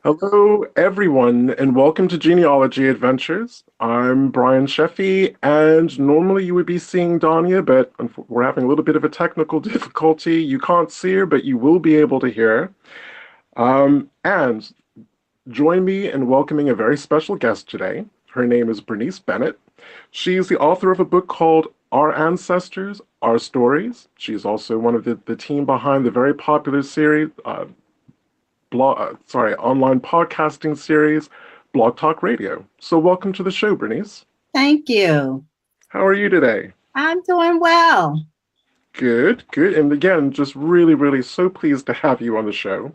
Hello, everyone, and welcome to Genealogy Adventures. I'm Brian Sheffy, and normally you would be seeing Donya, but we're having a little bit of a technical difficulty. You can't see her, but you will be able to hear her. And join me in welcoming a very special guest today. Her name is Bernice Bennett. She's the author of a book called Our Ancestors, Our Stories. She's also one of the team behind the very popular series, online podcasting series, BlogTalk Radio. So welcome to the show, Bernice. Thank you. How are you today? I'm doing well. Good, good. And again, just really, really so pleased to have you on the show.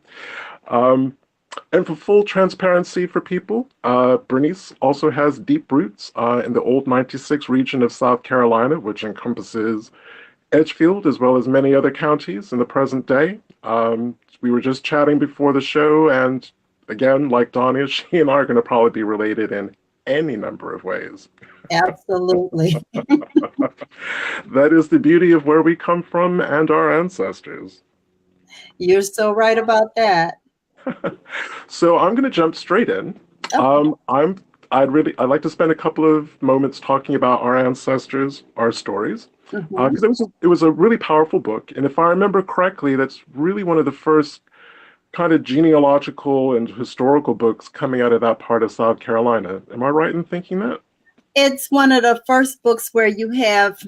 And for full transparency for people, Bernice also has deep roots in the old 96 region of South Carolina, which encompasses Edgefield as well as many other counties in the present day. We were just chatting before the show, and again, like Donya, she and I are going to probably be related in any number of ways. Absolutely. That is the beauty of where we come from and our ancestors. You're so right about that. So I'm going to jump straight in. Okay. I'd like to spend a couple of moments talking about our ancestors, our stories, because it was a really powerful book, and if I remember correctly, that's really one of the first kind of genealogical and historical books coming out of that part of South Carolina. Am I right in thinking that? It's one of the first books where you have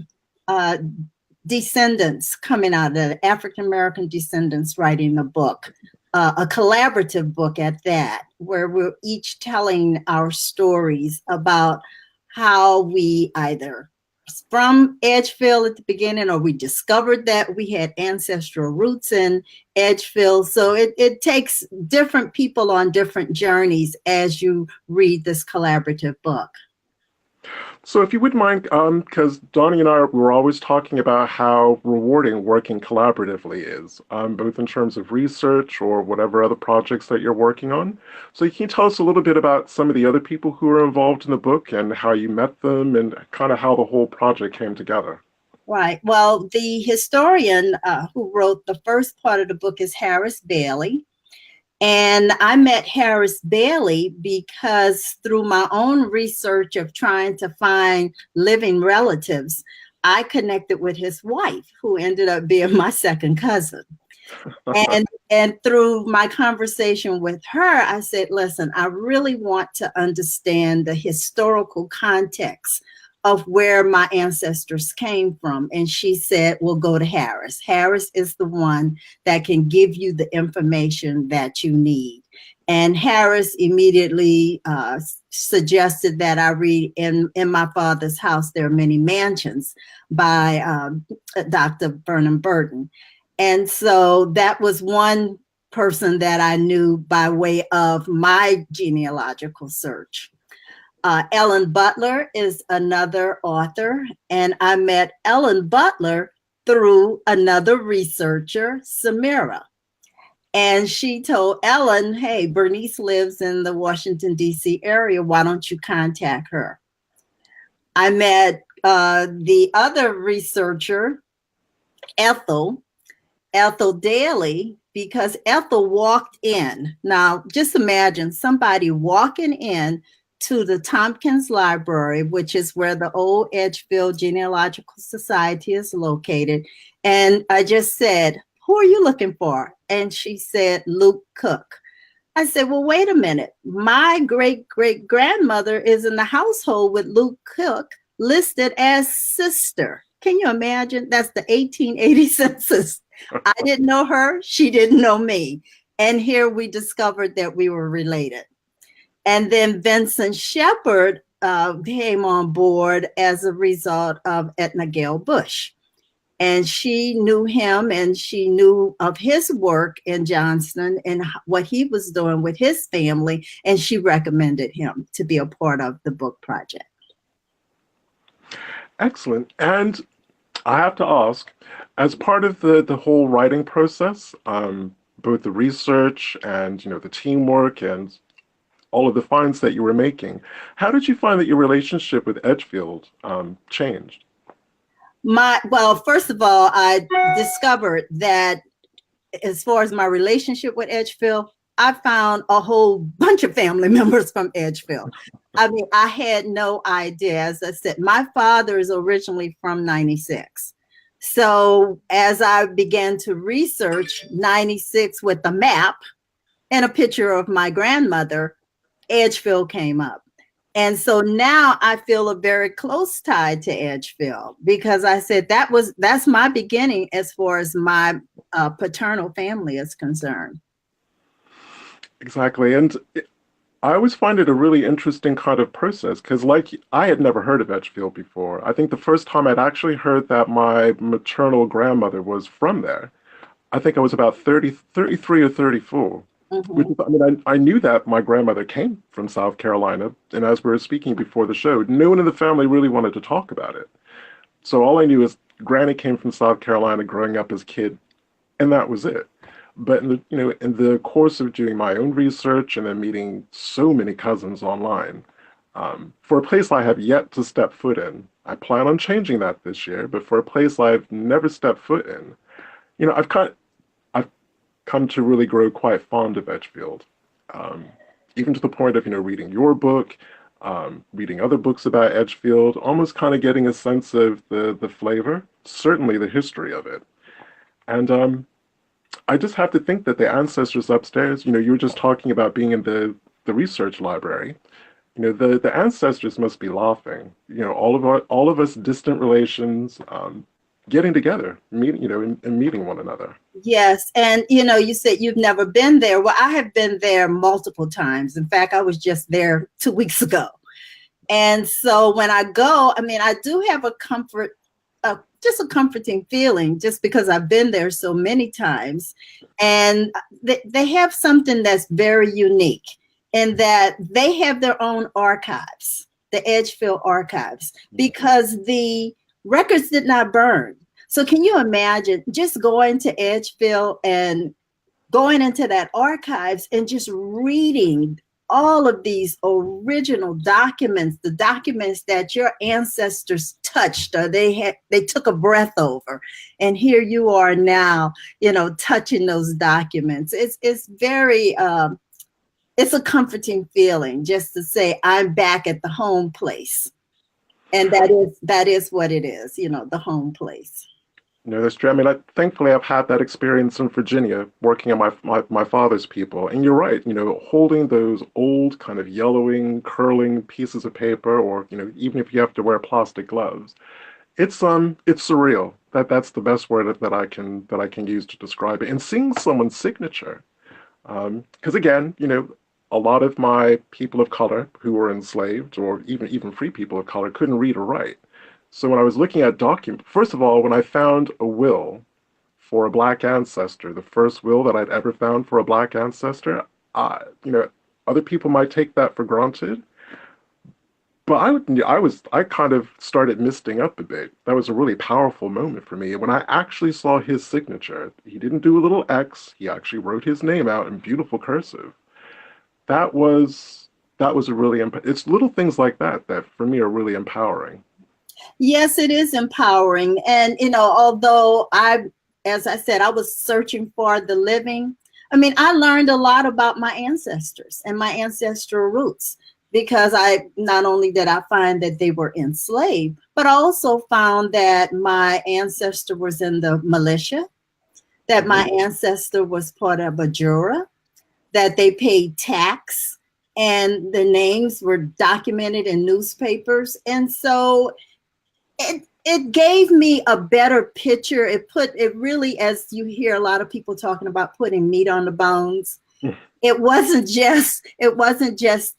descendants coming out, the African-American descendants writing the book, a collaborative book at that, where we're each telling our stories about how we either from Edgeville at the beginning, or we discovered that we had ancestral roots in Edgeville. So it takes different people on different journeys as you read this collaborative book. So if you wouldn't mind, because Donnie and I were always talking about how rewarding working collaboratively is, both in terms of research or whatever other projects that you're working on. So can you tell us a little bit about some of the other people who are involved in the book and how you met them and kind of how the whole project came together? Right. Well, the historian who wrote the first part of the book is Harris Bailey. And I met Harris Bailey because through my own research of trying to find living relatives, I connected with his wife, who ended up being my second cousin. And through my conversation with her, I said, listen, I really want to understand the historical context of where my ancestors came from. And she said, well, go to Harris. Harris is the one that can give you the information that you need. And Harris immediately suggested that I read In My Father's House, There Are Many Mansions by Dr. Vernon Burton. And so that was one person that I knew by way of my genealogical search. Ellen Butler is another author, and I met Ellen Butler through another researcher, Samira. And she told Ellen, hey, Bernice lives in the Washington, D.C. area. Why don't you contact her? I met the other researcher, Ethel Daly, because Ethel walked in. Now, just imagine somebody walking in to the Tompkins Library, which is where the old Edgeville Genealogical Society is located. And I just said, who are you looking for? And she said, Luke Cook. I said, well, wait a minute. My great-great-grandmother is in the household with Luke Cook listed as sister. Can you imagine? That's the 1880 census. I didn't know her. She didn't know me. And here we discovered that we were related. And then Vincent Shepard came on board as a result of Edna Gale Bush. And she knew him and she knew of his work in Johnston and what he was doing with his family. And she recommended him to be a part of the book project. Excellent. And I have to ask, as part of the whole writing process, both the research and the teamwork and all of the finds that you were making, how did you find that your relationship with Edgefield changed? Well, first of all, I discovered that as far as my relationship with Edgefield, I found a whole bunch of family members from Edgeville. I mean, I had no idea. As I said, my father is originally from 96. So as I began to research 96 with the map and a picture of my grandmother, Edgeville came up. And so now I feel a very close tie to Edgeville, because I said that's my beginning as far as my paternal family is concerned. Exactly. And I always find it a really interesting kind of process because, like, I had never heard of Edgefield before. I think the first time I'd actually heard that my maternal grandmother was from there, I think I was about 33 or 34. Which is, I mean, I knew that my grandmother came from South Carolina, and as we were speaking before the show, no one in the family really wanted to talk about it. So all I knew is Granny came from South Carolina growing up as a kid, and that was it. But in the course of doing my own research and then meeting so many cousins online, for a place I have yet to step foot in, I plan on changing that this year. But for a place I've never stepped foot in, I've come to really grow quite fond of Edgefield, even to the point of reading your book, reading other books about Edgefield, almost kind of getting a sense of the flavor, certainly the history of it, and I just have to think that the ancestors upstairs, you were just talking about being in the research library. The ancestors must be laughing. All of us distant relations, getting together, and meeting one another. Yes. And, you said you've never been there. Well, I have been there multiple times. In fact, I was just there 2 weeks ago. And so when I go, I mean, I do have just a comforting feeling just because I've been there so many times. And they have something that's very unique in that they have their own archives, the Edgeville Archives, because the records did not burn. So can you imagine just going to Edgeville and going into that archives and just reading all of these original documents, the documents that your ancestors touched or they took a breath over, and here you are now, touching those documents. It's very it's a comforting feeling just to say I'm back at the home place. And that is what it is, the home place. That's true. I mean, thankfully, I've had that experience in Virginia, working on my father's people. And you're right, holding those old kind of yellowing, curling pieces of paper, or even if you have to wear plastic gloves, it's surreal. That's the best word that I can use to describe it. And seeing someone's signature, because again, a lot of my people of color who were enslaved, or even free people of color, couldn't read or write. So when I was looking at documents, first of all, when I found a will for a Black ancestor, the first will that I'd ever found for a Black ancestor, other people might take that for granted, but I kind of started misting up a bit. That was a really powerful moment for me. And when I actually saw his signature, he didn't do a little X, he actually wrote his name out in beautiful cursive. That was a really, it's little things like that for me are really empowering. Yes, it is empowering. And, although as I said, I was searching for the living, I mean, I learned a lot about my ancestors and my ancestral roots, because not only did I find that they were enslaved, but I also found that my ancestor was in the militia, that my ancestor was part of a juror, that they paid tax, and the names were documented in newspapers. And so it gave me a better picture. It really, as you hear a lot of people talking about putting meat on the bones, it wasn't just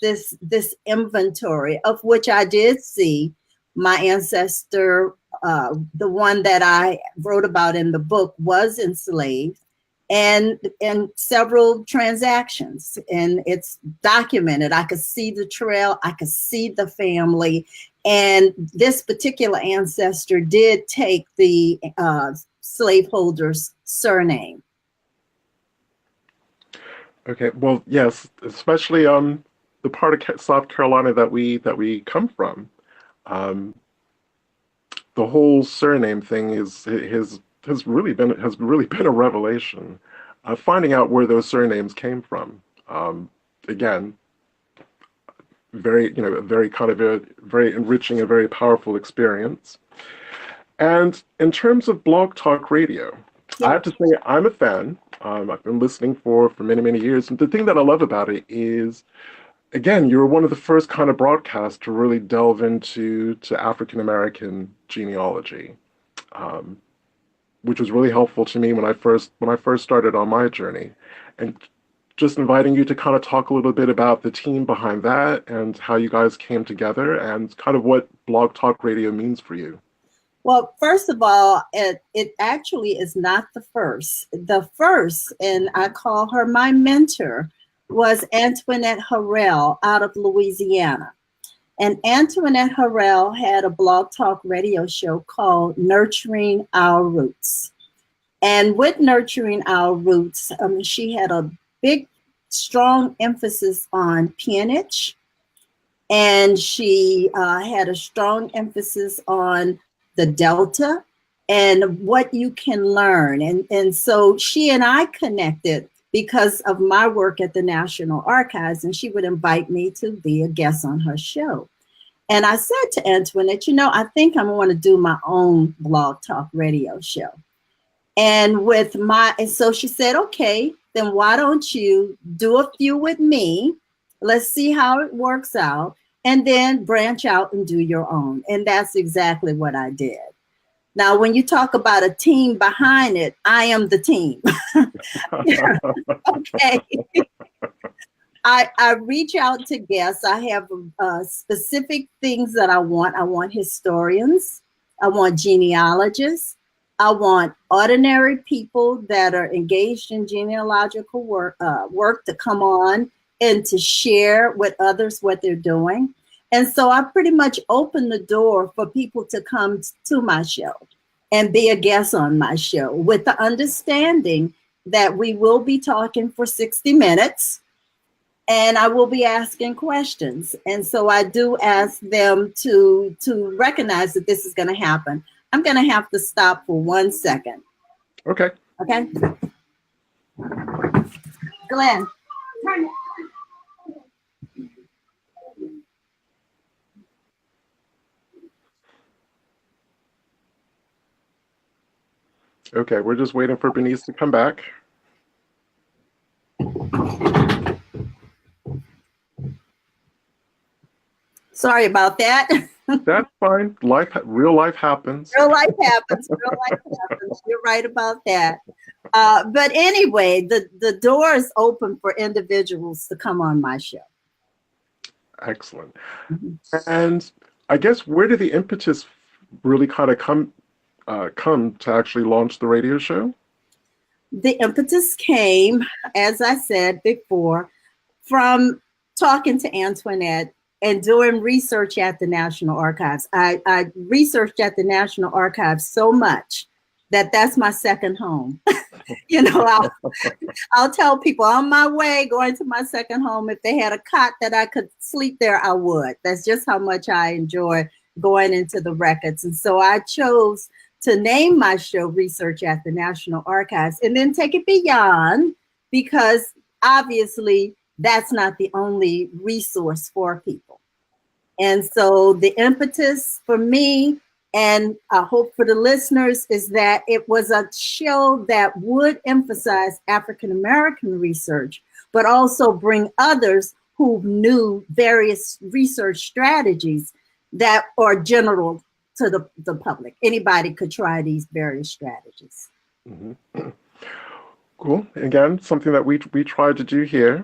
this inventory, of which I did see my ancestor, the one that I wrote about in the book, was enslaved, and several transactions, and it's documented. I could see the trail, I could see the family, and this particular ancestor did take the slaveholder's surname. Okay, well, yes, especially the part of South Carolina that we come from. The whole surname thing has really been a revelation. Finding out where those surnames came from, Again, very, very kind of a very enriching and very powerful experience. And in terms of Blog Talk Radio, I have to say I'm a fan. I've been listening for many, many years. And the thing that I love about it is, again, you were one of the first kind of broadcasts to really delve into African American genealogy, which was really helpful to me when I first started on my journey. And just inviting you to kind of talk a little bit about the team behind that and how you guys came together and kind of what Blog Talk Radio means for you. Well, first of all, it actually is not the first. The first, and I call her my mentor, was Antoinette Harrell out of Louisiana. And Antoinette Harrell had a Blog Talk Radio show called Nurturing Our Roots. And with Nurturing Our Roots, she had a big, strong emphasis on peonage. And she had a strong emphasis on the Delta and what you can learn. And so she and I connected because of my work at the National Archives, and she would invite me to be a guest on her show. And I said to Antoinette, I think I'm going to do my own Blog Talk Radio show. And so she said, okay, then why don't you do a few with me? Let's see how it works out, and then branch out and do your own. And that's exactly what I did. Now, when you talk about a team behind it, I am the team. Okay. I reach out to guests. I have specific things that I want. I want historians. I want genealogists. I want ordinary people that are engaged in genealogical work to come on and to share with others what they're doing. And so I pretty much open the door for people to come to my show and be a guest on my show, with the understanding that we will be talking for 60 minutes and I will be asking questions. And so I do ask them to recognize that this is going to happen. I'm going to have to stop for 1 second. Okay. Okay. Glenn. Okay, we're just waiting for Bernice to come back. Sorry about that. That's fine. Real life happens. Real life happens. Real life happens. You're right about that. But anyway, the door is open for individuals to come on my show. Excellent. Mm-hmm. And I guess where did the impetus really kind of come to actually launch the radio show? The impetus came, as I said before, from talking to Antoinette and doing research at the National Archives. I researched at the National Archives so much that that's my second home. I'll tell people on my way going to my second home, if they had a cot that I could sleep there, I would. That's just how much I enjoy going into the records. And so I chose to name my show Research at the National Archives, and then take it beyond, because obviously that's not the only resource for people. And so the impetus for me, and I hope for the listeners, is that it was a show that would emphasize African American research, but also bring others who knew various research strategies that are general to the public. Anybody could try these various strategies. Mm-hmm. Cool. Again, something that we try to do here.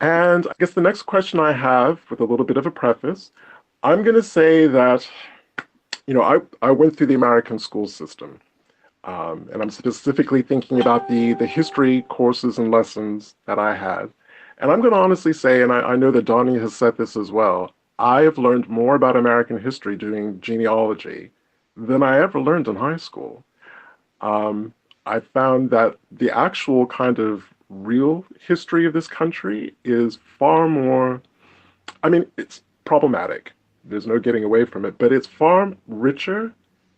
And I guess the next question I have, with a little bit of a preface, I'm going to say that, I went through the American school system. And I'm specifically thinking about the history courses and lessons that I had. And I'm going to honestly say, and I know that Donya has said this as well, I have learned more about American history doing genealogy than I ever learned in high school. I found that the actual kind of real history of this country is far more, it's problematic. There's no getting away from it, but it's far richer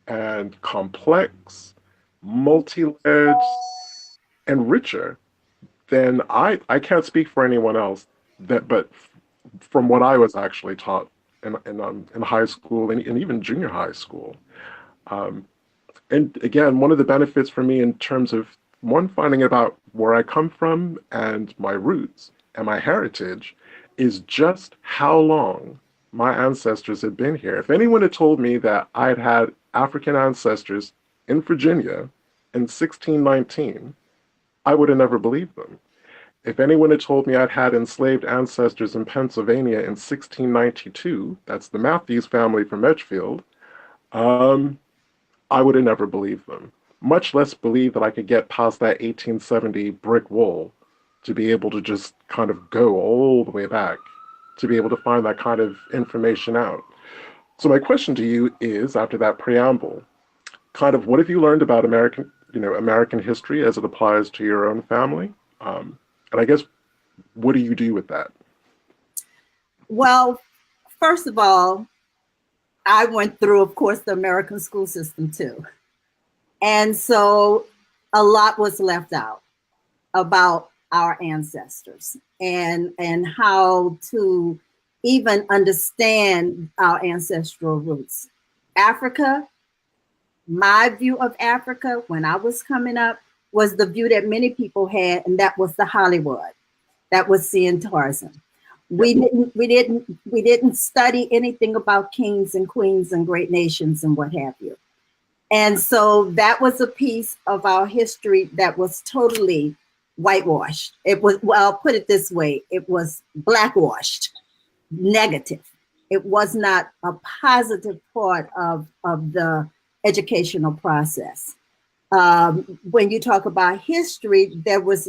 and complex, multi-layered, and richer then I can't speak for anyone else. But from what I was actually taught in high school and even junior high school, um, and again, one of the benefits for me in terms of one finding about where I come from and my roots and my heritage is just how long my ancestors had been here. If anyone had told me that I'd had African ancestors in Virginia in 1619, I would have never believed them. If anyone had told me I'd had enslaved ancestors in Pennsylvania in 1692, that's the Matthews family from Edgefield, um, I would have never believed them, much less believe that I could get past that 1870 brick wall to be able to just kind of go all the way back to be able to find that kind of information out. So my question to you is, after that preamble, kind of what have you learned about American history as it applies to your own family? And I guess, what do you do with that? Well, first of all, I went through, of course, the American school system too. And so a lot was left out about our ancestors and how to even understand our ancestral roots. Africa, my view of Africa when I was coming up was the view that many people had, and that was the Hollywood. That was seeing Tarzan. We didn't study anything about kings and queens and great nations and what have you. And so that was a piece of our history that was totally whitewashed. It was, well, I'll put it this way, it was blackwashed, negative. It was not a positive part of the educational process. When you talk about history, there was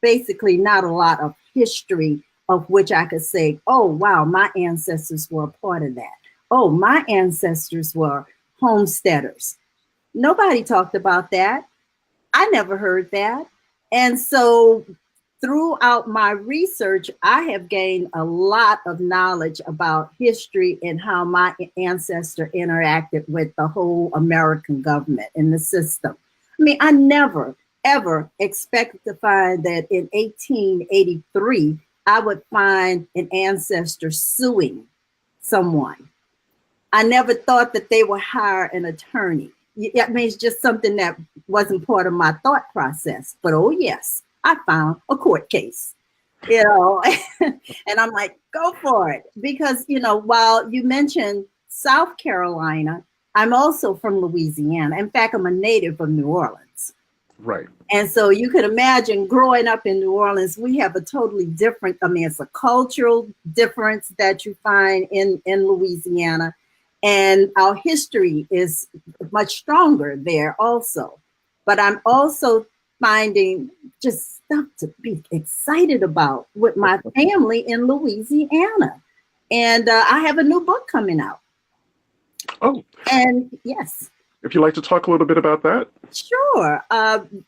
basically not a lot of history of which I could say, oh, wow, my ancestors were a part of that. Oh, my ancestors were homesteaders. Nobody talked about that. I never heard that. And so throughout my research, I have gained a lot of knowledge about history and how my ancestor interacted with the whole American government and the system. I mean, I never, ever expected to find that in 1883, I would find an ancestor suing someone. I never thought that they would hire an attorney. That means just something that wasn't part of my thought process. But oh yes, I found a court case, and I'm like, go for it. Because, while you mentioned South Carolina, I'm also from Louisiana. In fact, I'm a native of New Orleans. Right. And so you could imagine growing up in New Orleans, we have a totally different, it's a cultural difference that you find in Louisiana. And our history is much stronger there also. But I'm also finding just stuff to be excited about with my family in Louisiana. And I have a new book coming out. Oh. And yes. If you'd like to talk a little bit about that. Sure.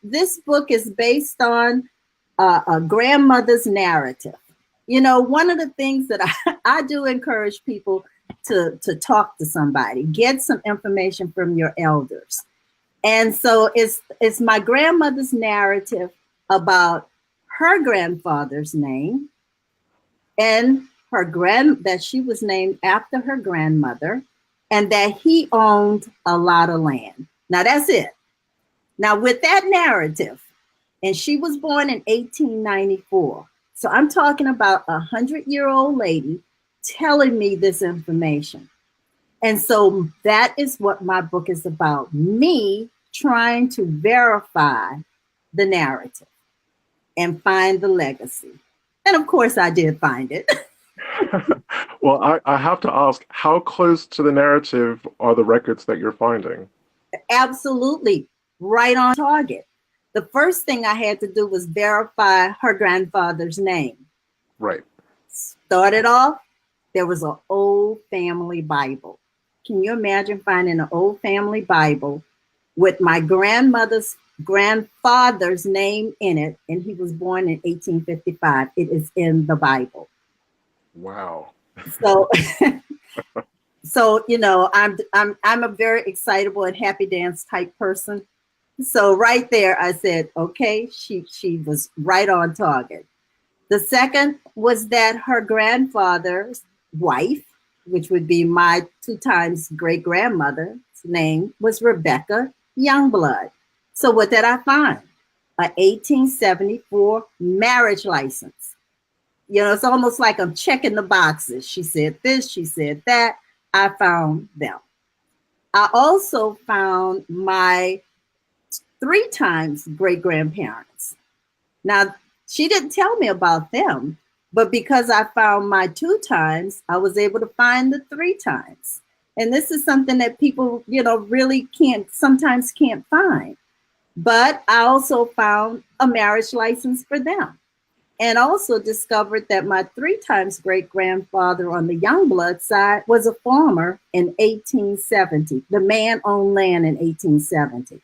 This book is based on a grandmother's narrative. One of the things that I do encourage people to talk to somebody, get some information from your elders. And so it's my grandmother's narrative about her grandfather's name and that she was named after her grandmother, and that he owned a lot of land. Now that's it. Now with that narrative, and she was born in 1894. So I'm talking about 100-year-old lady telling me this information. And so that is what my book is about, me trying to verify the narrative and find the legacy. And of course I did find it. Well, I have to ask, how close to the narrative are the records that you're finding? Absolutely, right on target. The first thing I had to do was verify her grandfather's name. Right. Started off, there was an old family Bible. Can you imagine finding an old family Bible with my grandmother's grandfather's name in it, and he was born in 1855. It is in the Bible. Wow. So, I'm a very excitable and happy dance type person. So right there, I said, okay, she was right on target. The second was that her grandfather's wife, which would be my 2 times great grandmother's name, was Rebecca Youngblood. So what did I find? A 1874 marriage license. You know, it's almost like I'm checking the boxes. She said this, she said that. I found them. I also found my 3 times great grandparents. Now, she didn't tell me about them, but because I found my 2 times, I was able to find the 3 times. And this is something that people, you know, really sometimes can't find. But I also found a marriage license for them. And also discovered that my 3 times great grandfather on the Youngblood side was a farmer in 1870. The man owned land in 1870.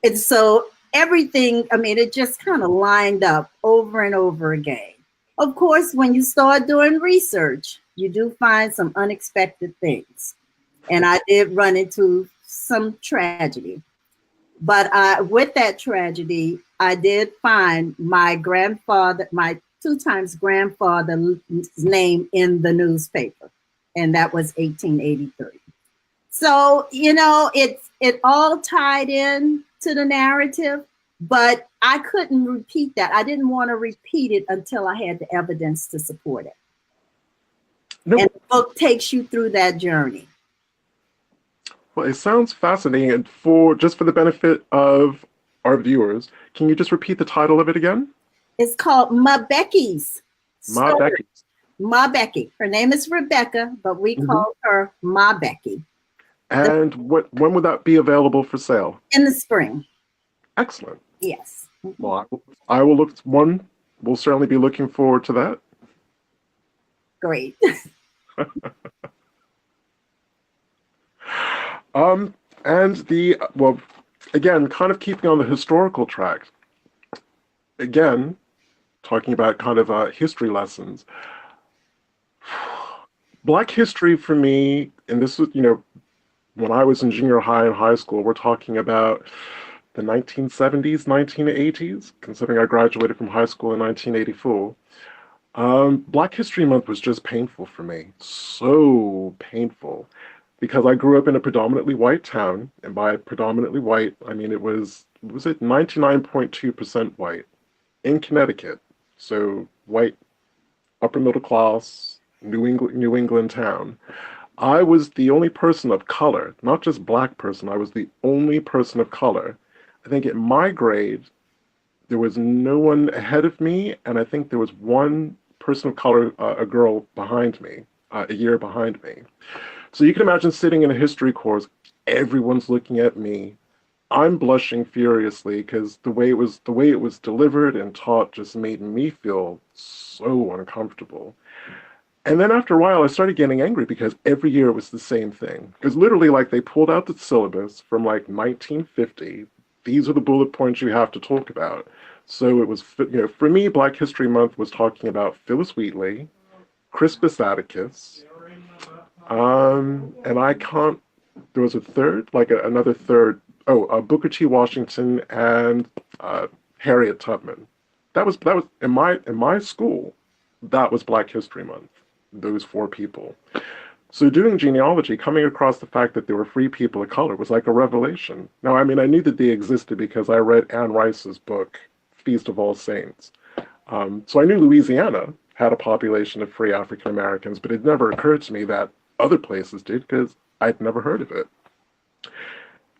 And so everything, I mean, it just kind of lined up over and over again. Of course, when you start doing research, you do find some unexpected things. And I did run into some tragedy. But with that tragedy, I did find my grandfather, my 2 times grandfather's name in the newspaper. And that was 1883. So, you know, it all tied in to the narrative, but I couldn't repeat that. I didn't want to repeat it until I had the evidence to support it. Nope. And the book takes you through that journey. Well, it sounds fascinating. And for the benefit of our viewers, can you just repeat the title of it again? It's called Ma Becky's Ma Becky. Ma Becky. Her name is Rebecca, but we call her Ma Becky. And when would that be available for sale? In the spring. Excellent. Yes. Well, I will look. We'll certainly be looking forward to that. Great. Again, kind of keeping on the historical track. Again, talking about kind of history lessons. Black history for me, and this was, you know, when I was in junior high and high school, we're talking about the 1970s, 1980s, considering I graduated from high school in 1984. Black History Month was just painful for me. So painful. Because I grew up in a predominantly white town, and by predominantly white, I mean it was 99.2% white in Connecticut. So white, upper middle class, New England town. I was the only person of color, not just black person, I was the only person of color. I think in my grade, there was no one ahead of me, and I think there was one person of color, a girl behind me, a year behind me. So you can imagine sitting in a history course, everyone's looking at me. I'm blushing furiously because the way it was delivered and taught just made me feel so uncomfortable. And then after a while, I started getting angry because every year it was the same thing. It was literally like they pulled out the syllabus from like 1950. These are the bullet points you have to talk about. So it was, you know, for me, Black History Month was talking about Phyllis Wheatley, Crispus Attucks, and I can't, there was a third, like another third, Booker T. Washington and Harriet Tubman. That was in my school, that was Black History Month, those 4 people. So doing genealogy, coming across the fact that there were free people of color was like a revelation. Now, I mean, I knew that they existed because I read Anne Rice's book, Feast of All Saints. So I knew Louisiana had a population of free African Americans, but it never occurred to me that other places did because I'd never heard of it.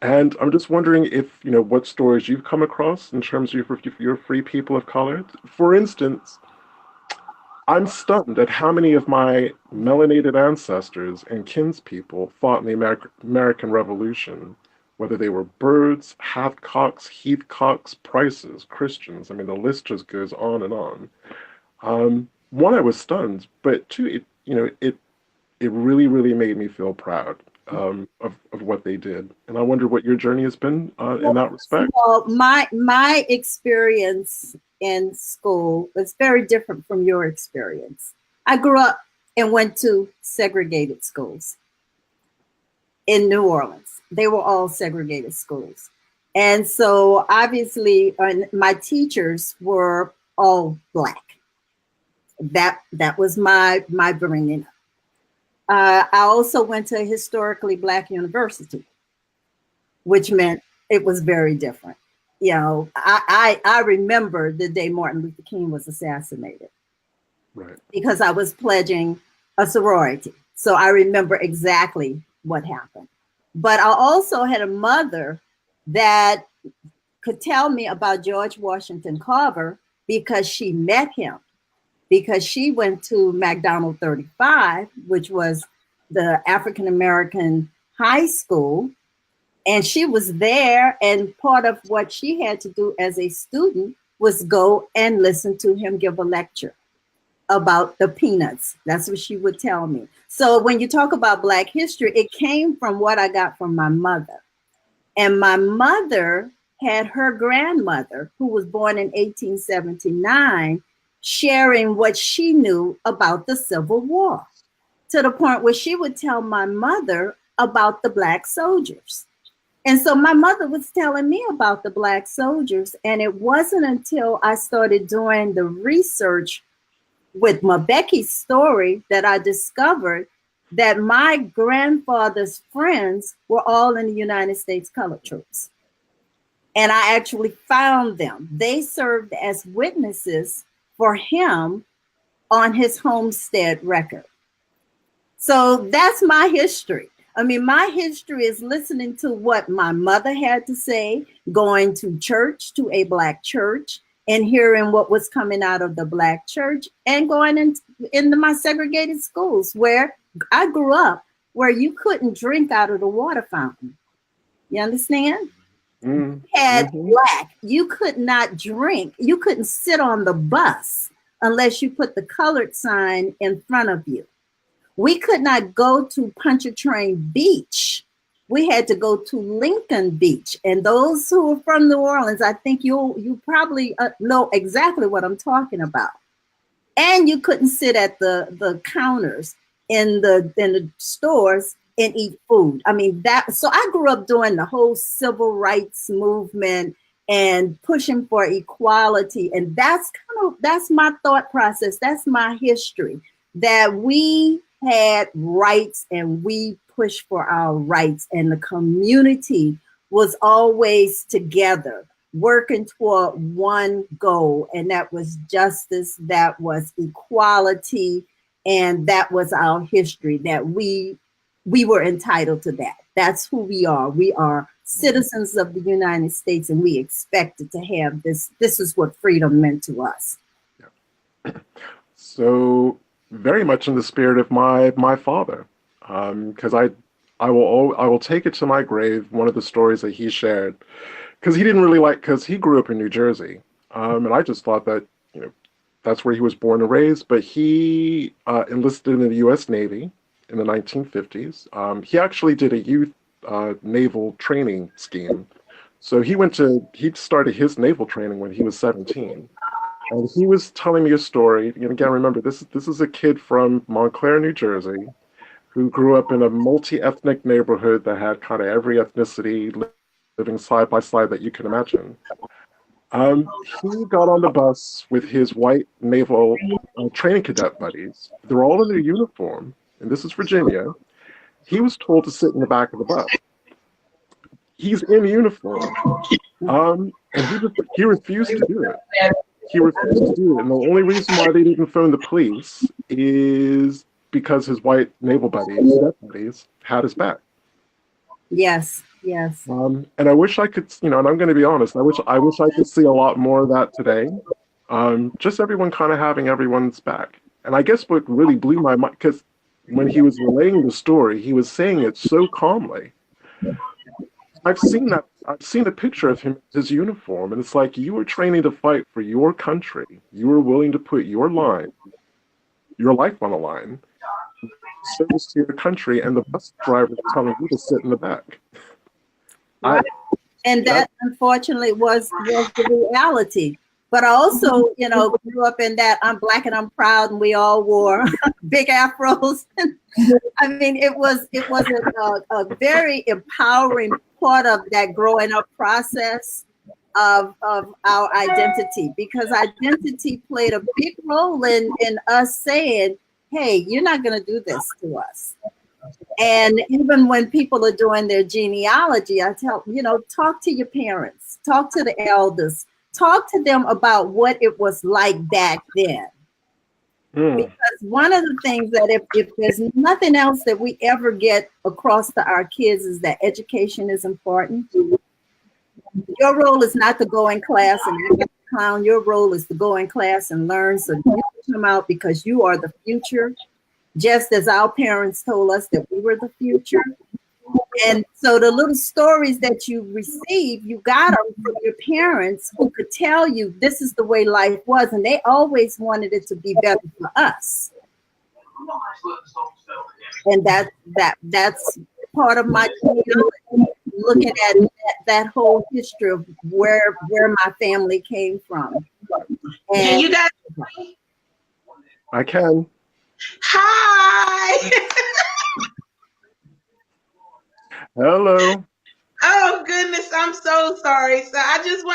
And I'm just wondering if, you know, what stories you've come across in terms of your free people of color. For instance, I'm stunned at how many of my melanated ancestors and kinspeople fought in the American Revolution, whether they were Byrds, Hathcocks, Heathcocks, Prices, Christians. I mean, the list just goes on and on. One, I was stunned, but two, it really, really made me feel proud of what they did. And I wonder what your journey has been in that respect. Well, my experience in school was very different from your experience. I grew up and went to segregated schools in New Orleans. They were all segregated schools. And so obviously my teachers were all Black. That was my bringing up. I also went to a historically Black university, which meant it was very different. You know, I remember the day Martin Luther King was assassinated, Right. because I was pledging a sorority. So I remember exactly what happened. But I also had a mother that could tell me about George Washington Carver because she met him, because she went to McDonald 35, which was the African American high school. And she was there, and part of what she had to do as a student was go and listen to him give a lecture about the peanuts. That's what she would tell me. So when you talk about Black history, it came from what I got from my mother. And my mother had her grandmother, who was born in 1879, sharing what she knew about the Civil War, to the point where she would tell my mother about the Black soldiers. And so my mother was telling me about the Black soldiers. And it wasn't until I started doing the research with Mbekki's story that I discovered that my grandfather's friends were all in the United States Colored Troops. And I actually found them. They served as witnesses for him on his homestead record. So that's my history. I mean, my history is listening to what my mother had to say, going to church, to a Black church, and hearing what was coming out of the Black church, and going into my segregated schools, where I grew up, where you couldn't drink out of the water fountain. You understand? Mm-hmm. Had Black, you could not drink. You couldn't sit on the bus unless you put the colored sign in front of you. We could not go to Pontchartrain Beach. We had to go to Lincoln Beach. And those who are from New Orleans, I think you probably know exactly what I'm talking about. And you couldn't sit at the counters in the stores and eat food. I mean, so I grew up doing the whole civil rights movement and pushing for equality. And that's my thought process. That's my history, that we had rights and we pushed for our rights, and the community was always together working toward one goal, and that was justice, that was equality, and that was our history, that we were entitled to that. That's who we are. We are citizens of the United States, and we expected to have this. This is what freedom meant to us. Yeah. So very much in the spirit of my father, because I will take it to my grave, one of the stories that he shared, because he didn't really because he grew up in New Jersey, and I just thought that, you know, that's where he was born and raised, but he enlisted in the U.S. Navy in the 1950s. He actually did a youth naval training scheme. So he started his naval training when he was 17. And he was telling me a story. And again, remember, this is a kid from Montclair, New Jersey, who grew up in a multi-ethnic neighborhood that had kind of every ethnicity living side by side that you can imagine. He got on the bus with his white naval training cadet buddies. They're all in their uniform, and this is Virginia. He was told to sit in the back of the bus. He's in uniform, and he refused to do it. He refused to do it, and the only reason why they didn't phone the police is because his white naval buddies had his back. Yes, yes. And I wish I could, and I'm going to be honest, I wish I could see a lot more of that today. Just everyone kind of having everyone's back. And I guess what really blew my mind, because when he was relaying the story, he was saying it so calmly. I've seen a picture of him in his uniform, and it's like, you were training to fight for your country. You were willing to put your life on the line, service to your country, and the bus driver is telling you to sit in the back. Right. And that unfortunately was the reality. But I also, grew up in that I'm Black and I'm proud, and we all wore big afros. I mean, it was a very empowering part of that growing up process of our identity, because identity played a big role in us saying, hey, you're not going to do this to us. And even when people are doing their genealogy, I tell, talk to your parents, talk to the elders, talk to them about what it was like back then. Because one of the things that if there's nothing else that we ever get across to our kids is that education is important. Your role is not to go in class and act like a clown. Your role is to go in class and learn so you can come out, because you are the future, just as our parents told us that we were the future. And so the little stories that you receive, you got them from your parents who could tell you this is the way life was, and they always wanted it to be better for us. And that's part of my looking at that whole history of where my family came from. And you guys, I can. Hi. Hello. Oh goodness, I'm so sorry. So I just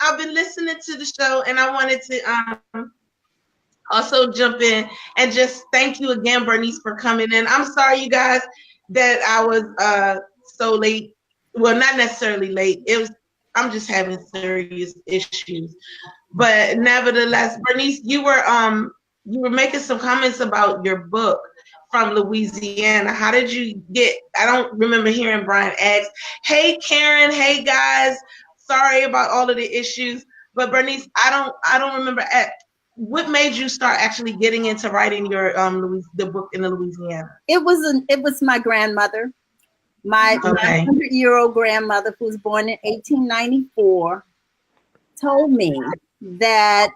I've been listening to the show, and I wanted to also jump in and just thank you again, Bernice, for coming in. I'm sorry, you guys, that I was so late. Well, not necessarily late. I'm just having serious issues. But nevertheless, Bernice, you were making some comments about your book from Louisiana. How did you get? I don't remember hearing Brian ask, hey Karen, hey guys, sorry about all of the issues. But Bernice, I don't remember what made you start actually getting into writing your the book in the Louisiana? It was my grandmother, my 100-year-old grandmother, who was born in 1894, told me that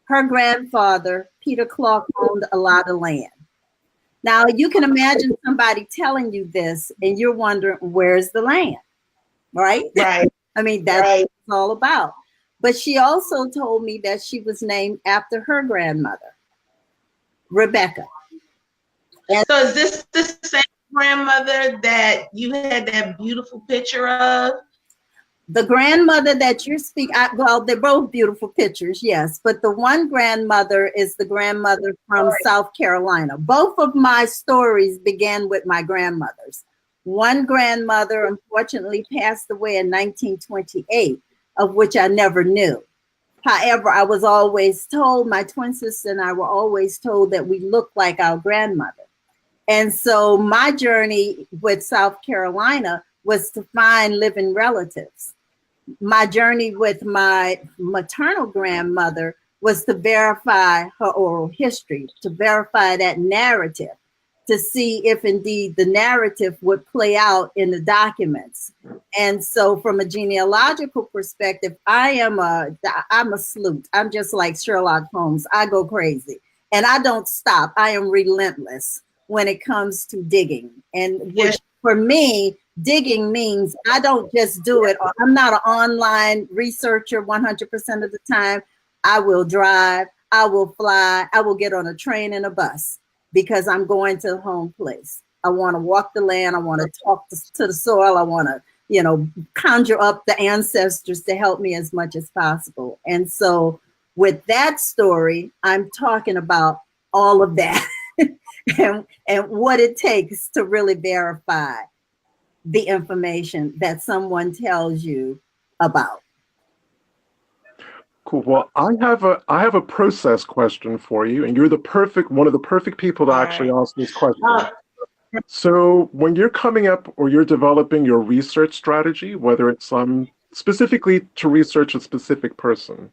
her grandfather, Peter Clark, owned a lot of land. Now, you can imagine somebody telling you this and you're wondering, where's the land, right? Right. I mean, that's what it's all about. But she also told me that she was named after her grandmother, Rebecca. And so is this the same grandmother that you had that beautiful picture of? The grandmother that you're speaking, well, they're both beautiful pictures, yes. But the one grandmother is the grandmother from South Carolina. Both of my stories began with my grandmothers. One grandmother, unfortunately, passed away in 1928, of which I never knew. However, I was always told, my twin sister and I were always told that we looked like our grandmother. And so my journey with South Carolina was to find living relatives. My journey with my maternal grandmother was to verify her oral history, to verify that narrative, to see if indeed the narrative would play out in the documents. And so from a genealogical perspective, I'm a sleuth. I'm just like Sherlock Holmes. I go crazy and I don't stop. I am relentless when it comes to digging. And which for me, digging means I don't just do it. I'm not an online researcher 100% of the time. I will drive, I will fly, I will get on a train and a bus because I'm going to the home place. I want to walk the land. I want to talk to the soil. I want to, conjure up the ancestors to help me as much as possible. And so with that story, I'm talking about all of that and what it takes to really verify the information that someone tells you about. Cool. Well, I have a process question for you, and you're one of the perfect people to actually ask this question. So when you're coming up or you're developing your research strategy, whether it's specifically to research a specific person,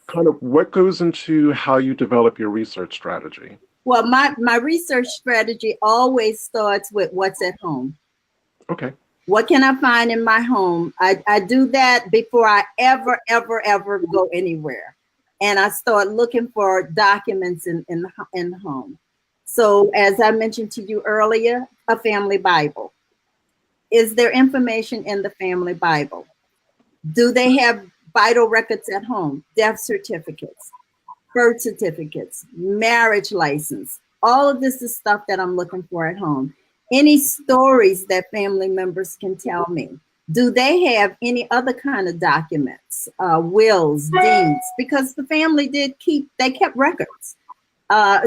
kind of what goes into how you develop your research strategy? Well, my research strategy always starts with what's at home. Okay. What can I find in my home? I do that before I ever go anywhere. And I start looking for documents in the home. So as I mentioned to you earlier, a family Bible. Is there information in the family Bible? Do they have vital records at home? Death certificates, birth certificates, marriage license. All of this is stuff that I'm looking for at home. Any stories that family members can tell me. Do they have any other kind of documents, wills, deeds? Because the family they kept records.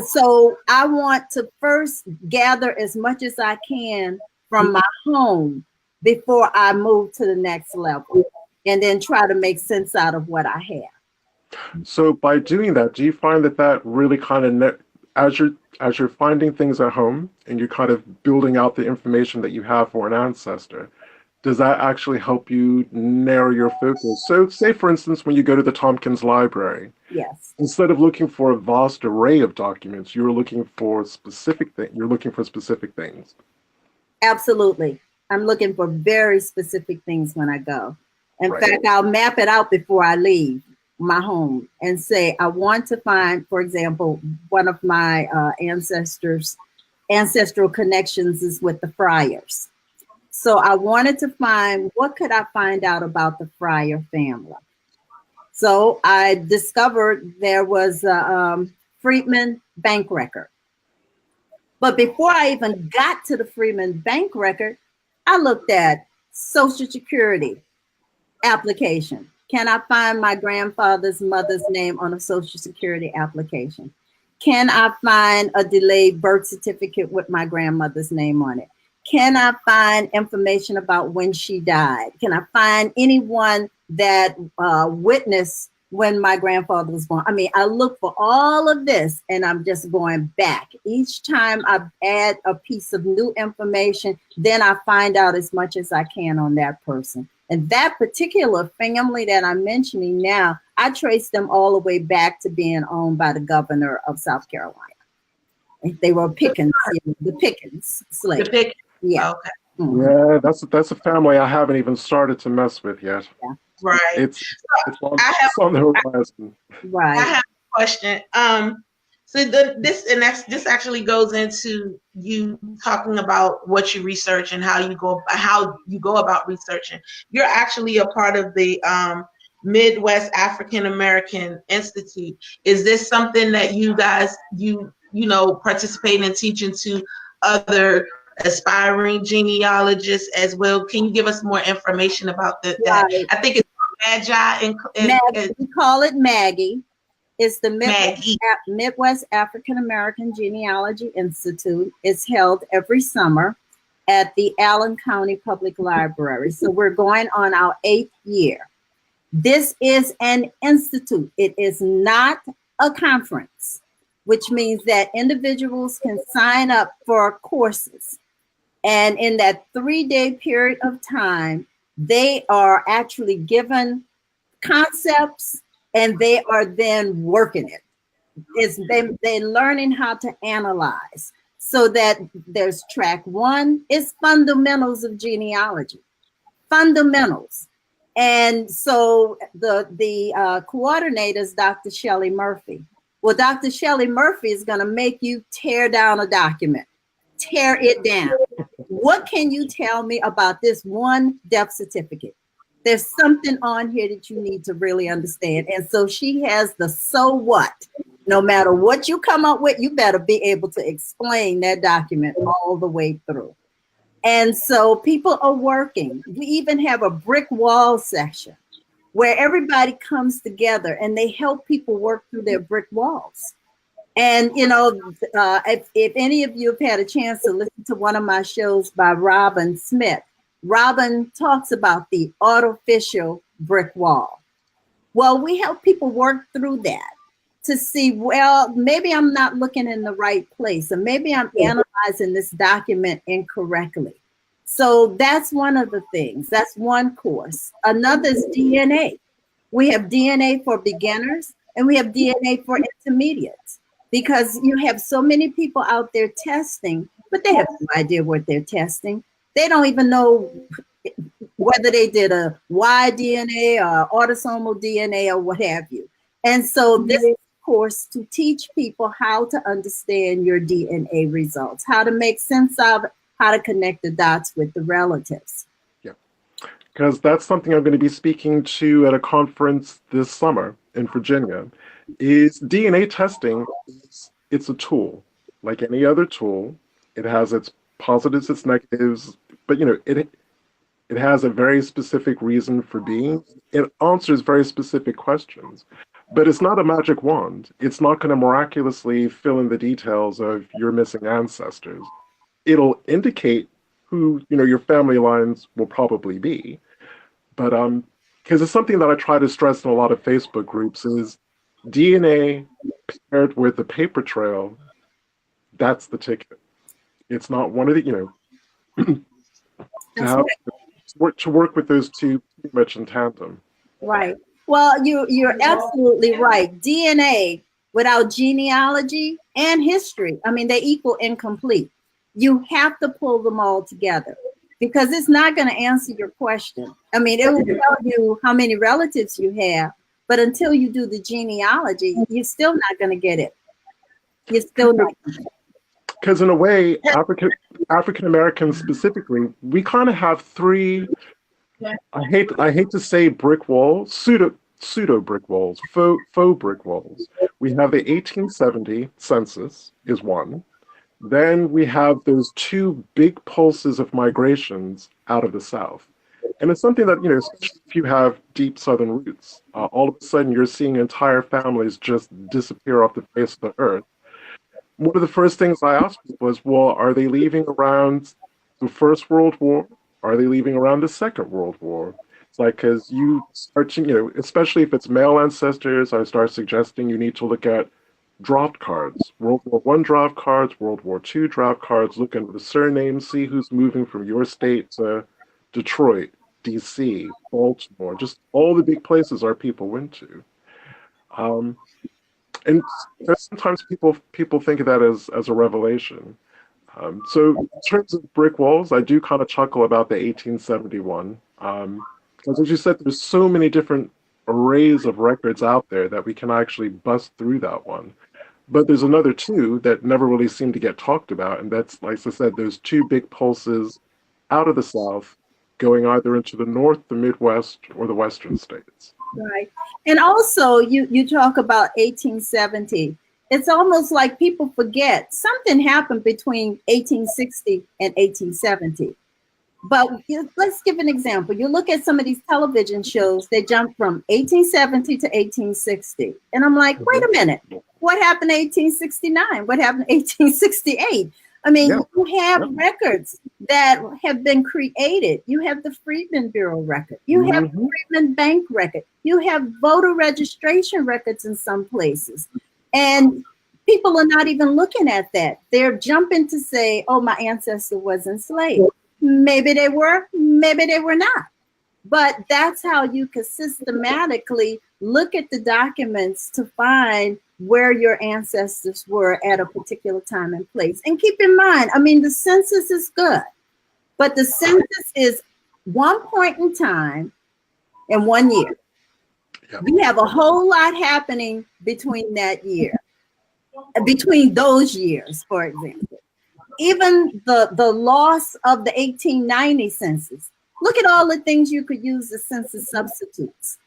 So I want to first gather as much as I can from my home before I move to the next level, and then try to make sense out of what I have. So by doing that, do you find that really kind of, as you're finding things at home and you're kind of building out the information that you have for an ancestor, does that actually help you narrow your focus? So say, for instance, when you go to the Tompkins Library, yes, instead of looking for a vast array of documents, you're looking for specific things. Absolutely. I'm looking for very specific things when I go. In Right. fact, I'll map it out before I leave my home and say, I want to find, for example, one of my ancestral connections is with the Friars. So I wanted to find, what could I find out about the Friar family? So I discovered there was a Freedman bank record. But before I even got to the Freedman bank record, I looked at Social Security application. Can I find my grandfather's mother's name on a Social Security application? Can I find a delayed birth certificate with my grandmother's name on it? Can I find information about when she died? Can I find anyone that witnessed when my grandfather was born? I mean, I look for all of this, and I'm just going back. Each time I add a piece of new information, then I find out as much as I can on that person. And that particular family that I'm mentioning now, I trace them all the way back to being owned by the governor of South Carolina. They were Pickens, the Pickens slaves. The Pickens. Yeah. Okay. Mm-hmm. Yeah, that's a family I haven't even started to mess with yet. Yeah. Right. It's on the horizon. Right. I have a question. So this actually goes into you talking about what you research and how you go about researching. You're actually a part of the Midwest African American Institute. Is this something that you guys participate in teaching to other aspiring genealogists as well? Can you give us more information about that? Right. I think it's Magi Maggie, we call it Maggie. It's the Midwest African American Genealogy Institute. It's held every summer at the Allen County Public Library. So we're going on our 8th year. This is an institute. It is not a conference, which means that individuals can sign up for courses. And in that 3-day period of time, they are actually given concepts and they are then working it. They're learning how to analyze. So that there's track 1 is fundamentals of genealogy, fundamentals. And so the coordinator is Dr. Shelley Murphy. Well, Dr. Shelley Murphy is going to make you tear down a document, tear it down. What can you tell me about this one death certificate? There's something on here that you need to really understand. And so she has the so what. No matter what you come up with, you better be able to explain that document all the way through. And so people are working. We even have a brick wall section where everybody comes together and they help people work through their brick walls. And, if any of you have had a chance to listen to one of my shows by Robin Smith, Robin talks about the artificial brick wall. Well, we help people work through that to see, well, maybe I'm not looking in the right place, or maybe I'm analyzing this document incorrectly. So that's one of the things. That's one course. Another is DNA. We have DNA for beginners and we have DNA for intermediates, because you have so many people out there testing, but they have no idea what they're testing. They don't even know whether they did a Y DNA or autosomal DNA or what have you. And so this is a course to teach people how to understand your DNA results, how to make sense of it, how to connect the dots with the relatives. Yeah, because that's something I'm going to be speaking to at a conference this summer in Virginia. Is DNA testing, it's a tool. Like any other tool, it has its positives, its negatives, but It has a very specific reason for being. It answers very specific questions. But it's not a magic wand. It's not going to miraculously fill in the details of your missing ancestors. It'll indicate who, your family lines will probably be. But because it's something that I try to stress in a lot of Facebook groups is DNA paired with the paper trail, that's the ticket. It's not one of the, to work with those two pretty much in tandem. Right. Well, you're absolutely right. DNA without genealogy and history, I mean, they equal incomplete. You have to pull them all together because it's not going to answer your question. I mean, it will tell you how many relatives you have, but until you do the genealogy, you're still not going to get it. You're still not. Because in a way, African Americans specifically, we kind of have three. I hate to say brick walls, pseudo brick walls, faux brick walls. We have the 1870 census is one. Then we have those two big pulses of migrations out of the South. And it's something that, especially if you have deep Southern roots, all of a sudden you're seeing entire families just disappear off the face of the earth. One of the first things I asked was, well, are they leaving around the First World War? Are they leaving around the Second World War? It's like, because you start to, especially if it's male ancestors, I start suggesting you need to look at draft cards, World War I draft cards, World War II draft cards, look into the surnames, see who's moving from your state to Detroit, DC, Baltimore, just all the big places our people went to. And sometimes people think of that as a revelation. So in terms of brick walls, I do kind of chuckle about the 1871. Because as you said, there's so many different arrays of records out there that we can actually bust through that one. But there's another two that never really seem to get talked about, and that's, like I said, those two big pulses out of the South going either into the North, the Midwest, or the Western states. Right. And also, you talk about 1870. It's almost like people forget something happened between 1860 and 1870. But let's give an example. You look at some of these television shows, they jump from 1870 to 1860. And I'm like, wait a minute. What happened in 1869? What happened in 1868? I mean, you have records that have been created. You have the Freedmen Bureau record. You have the Freedmen Bank record. You have voter registration records in some places. And people are not even looking at that. They're jumping to say, oh, my ancestor was enslaved. Maybe they were, maybe they were not. But that's how you can systematically look at the documents to find where your ancestors were at a particular time and place. And keep in mind, I mean, the census is good, but the census is one point in time in 1 year. Yep. You have a whole lot happening between that year, between those years, for example. Even the loss of the 1890 census. Look at all the things you could use as census substitutes,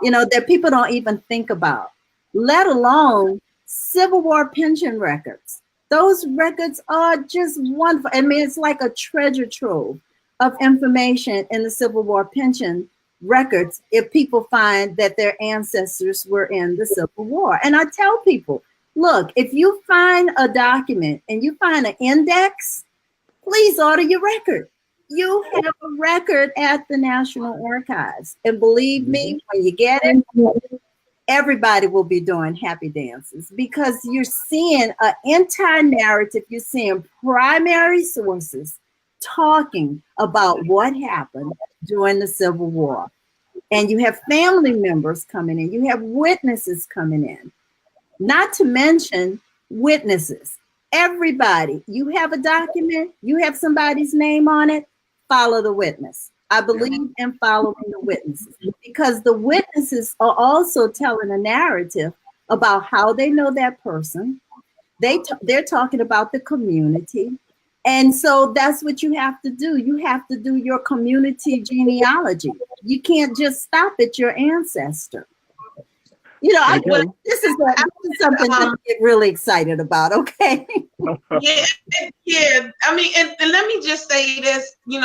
that people don't even think about, let alone Civil War pension records. Those records are just wonderful. I mean, it's like a treasure trove of information in the Civil War pension records if people find that their ancestors were in the Civil War. And I tell people, look, if you find a document and you find an index, please order your record. You have a record at the National Archives. And believe me, when you get it, everybody will be doing happy dances because you're seeing an entire narrative. You're seeing primary sources talking about what happened during the Civil War. And you have family members coming in. You have witnesses coming in. Not to mention witnesses. Everybody, you have a document, you have somebody's name on it, follow the witness. I believe in following the witnesses because the witnesses are also telling a narrative about how they know that person. They're talking about the community. And so that's what you have to do. You have to do your community genealogy. You can't just stop at your ancestor. This is something that I get really excited about, okay? Yeah. I mean, and let me just say this, we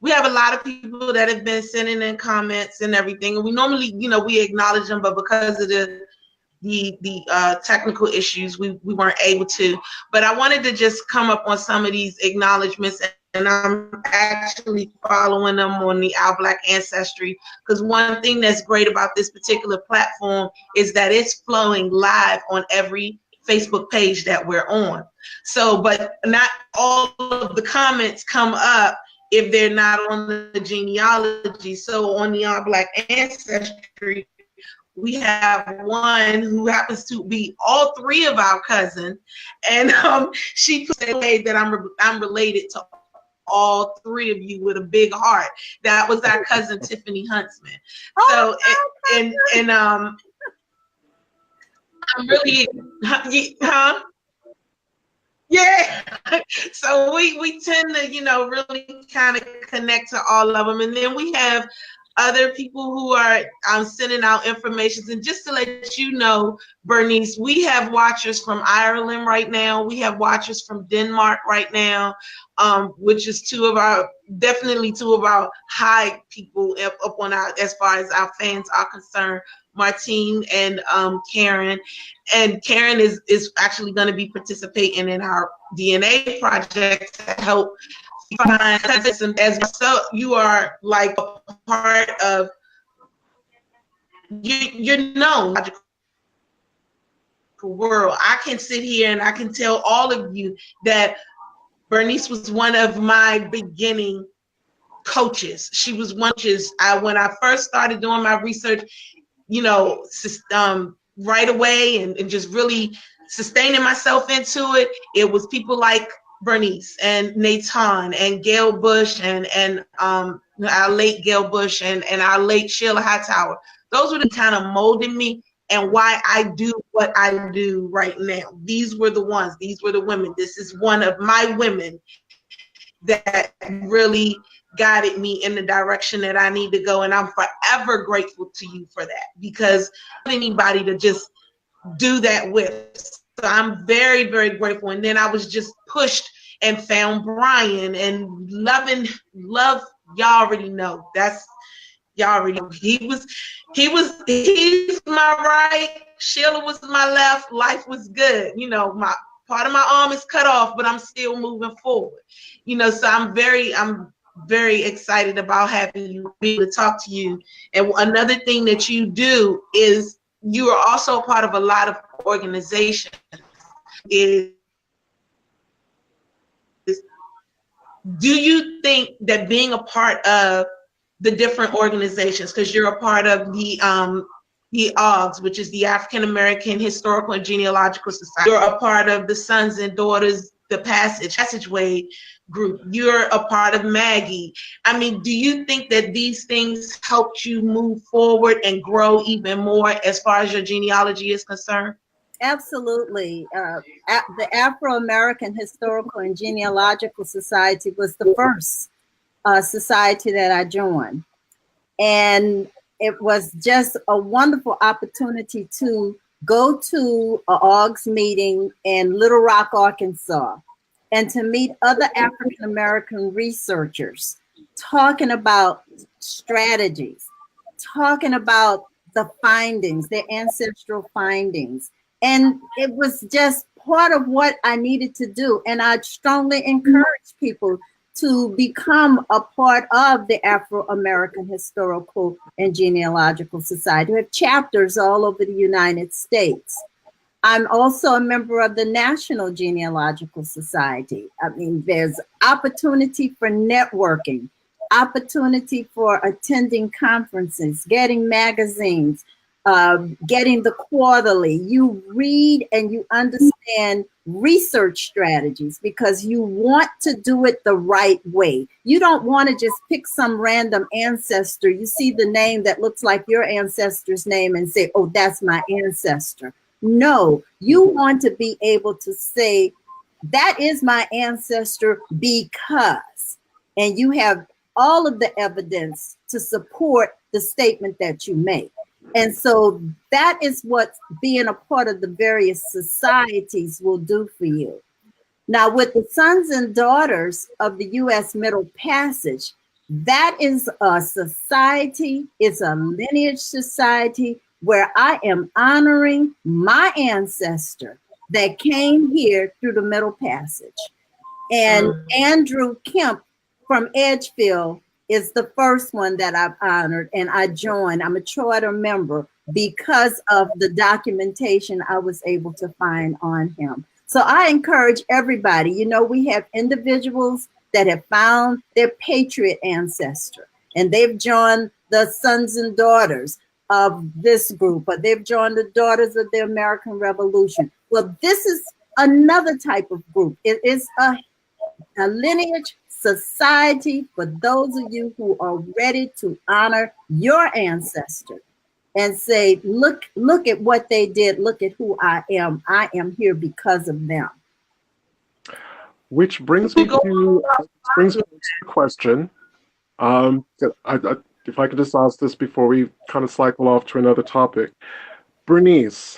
we have a lot of people that have been sending in comments and everything. And we normally, we acknowledge them, but because of the technical issues, we weren't able to. But I wanted to just come up on some of these acknowledgments, and I'm actually following them on the Our Black Ancestry, because one thing that's great about this particular platform is that it's flowing live on every Facebook page that we're on. So, but not all of the comments come up if they're not on the genealogy. So on the Our Black Ancestry, we have one who happens to be all three of our cousins, and she put that I'm related to all three of you with a big heart. That was our cousin Tiffany Huntsman. So and I'm really, huh? Yeah. So we tend to, really kind of connect to all of them. And then we have other people who are sending out information. And just to let you know, Bernice, we have watchers from Ireland right now. We have watchers from Denmark right now, which is definitely two of our high people up on as far as our fans are concerned. Martine and Karen. And Karen is actually going to be participating in our DNA project to help find cousins. As so, you are like a part of you're known world. I can sit here and I can tell all of you that Bernice was one of my beginning coaches. She was one when I first started doing my research, right away and just really sustaining myself into it. It was people like Bernice and Nathan and Gail Bush and our late Gail Bush and our late Sheila Hightower. Those were the kind of molded me and why I do what I do right now. These were the ones. These were the women. This is one of my women that really guided me in the direction that I need to go. And I'm forever grateful to you for that, because anybody to just do that with. So I'm very, very grateful. And then I was just pushed and found Brian and love. Y'all already know. Y'all already know. He's my right. Sheila was my left. Life was good. My part of my arm is cut off, but I'm still moving forward. So I'm very excited about having you be able to talk to you. And another thing that you do is you are also a part of a lot of organizations. Do you think that being a part of the different organizations, because you're a part of the OGS, which is the African American Historical and Genealogical Society, you're a part of the Sons and Daughters, the Passageway group, you're a part of Maggie. I mean, do you think that these things helped you move forward and grow even more as far as your genealogy is concerned? Absolutely. The Afro-American Historical and Genealogical Society was the first society that I joined. And it was just a wonderful opportunity to go to a OGS meeting in Little Rock, Arkansas, and to meet other African-American researchers talking about strategies, talking about the findings, their ancestral findings. And it was just part of what I needed to do. And I strongly encourage people to become a part of the Afro-American Historical and Genealogical Society. We have chapters all over the United States. I'm also a member of the National Genealogical Society. I mean, there's opportunity for networking, opportunity for attending conferences, getting magazines, getting the quarterly. You read and you understand research strategies because you want to do it the right way. You don't want to just pick some random ancestor. You see the name that looks like your ancestor's name and say, oh, that's my ancestor. No, you want to be able to say, that is my ancestor because, and you have all of the evidence to support the statement that you make. And so that is what being a part of the various societies will do for you. Now, with the Sons and Daughters of the U.S. Middle Passage, That is a society, it's a lineage society where I am honoring my ancestor that came here through the Middle Passage. And Andrew Kemp from Edgeville is the first one that I've honored, and I joined. I'm a charter member because of the documentation I was able to find on him. So I encourage everybody, you know, we have individuals that have found their patriot ancestor, and they've joined the sons and daughters of this group, or they've joined the daughters of the American Revolution. Well, this is another type of group. It is a lineage society for those of you who are ready to honor your ancestor and say, look at what they did. Look at who I am. I am here because of them. Which brings me to a question. If I could just ask this before we kind of cycle off to another topic. Bernice,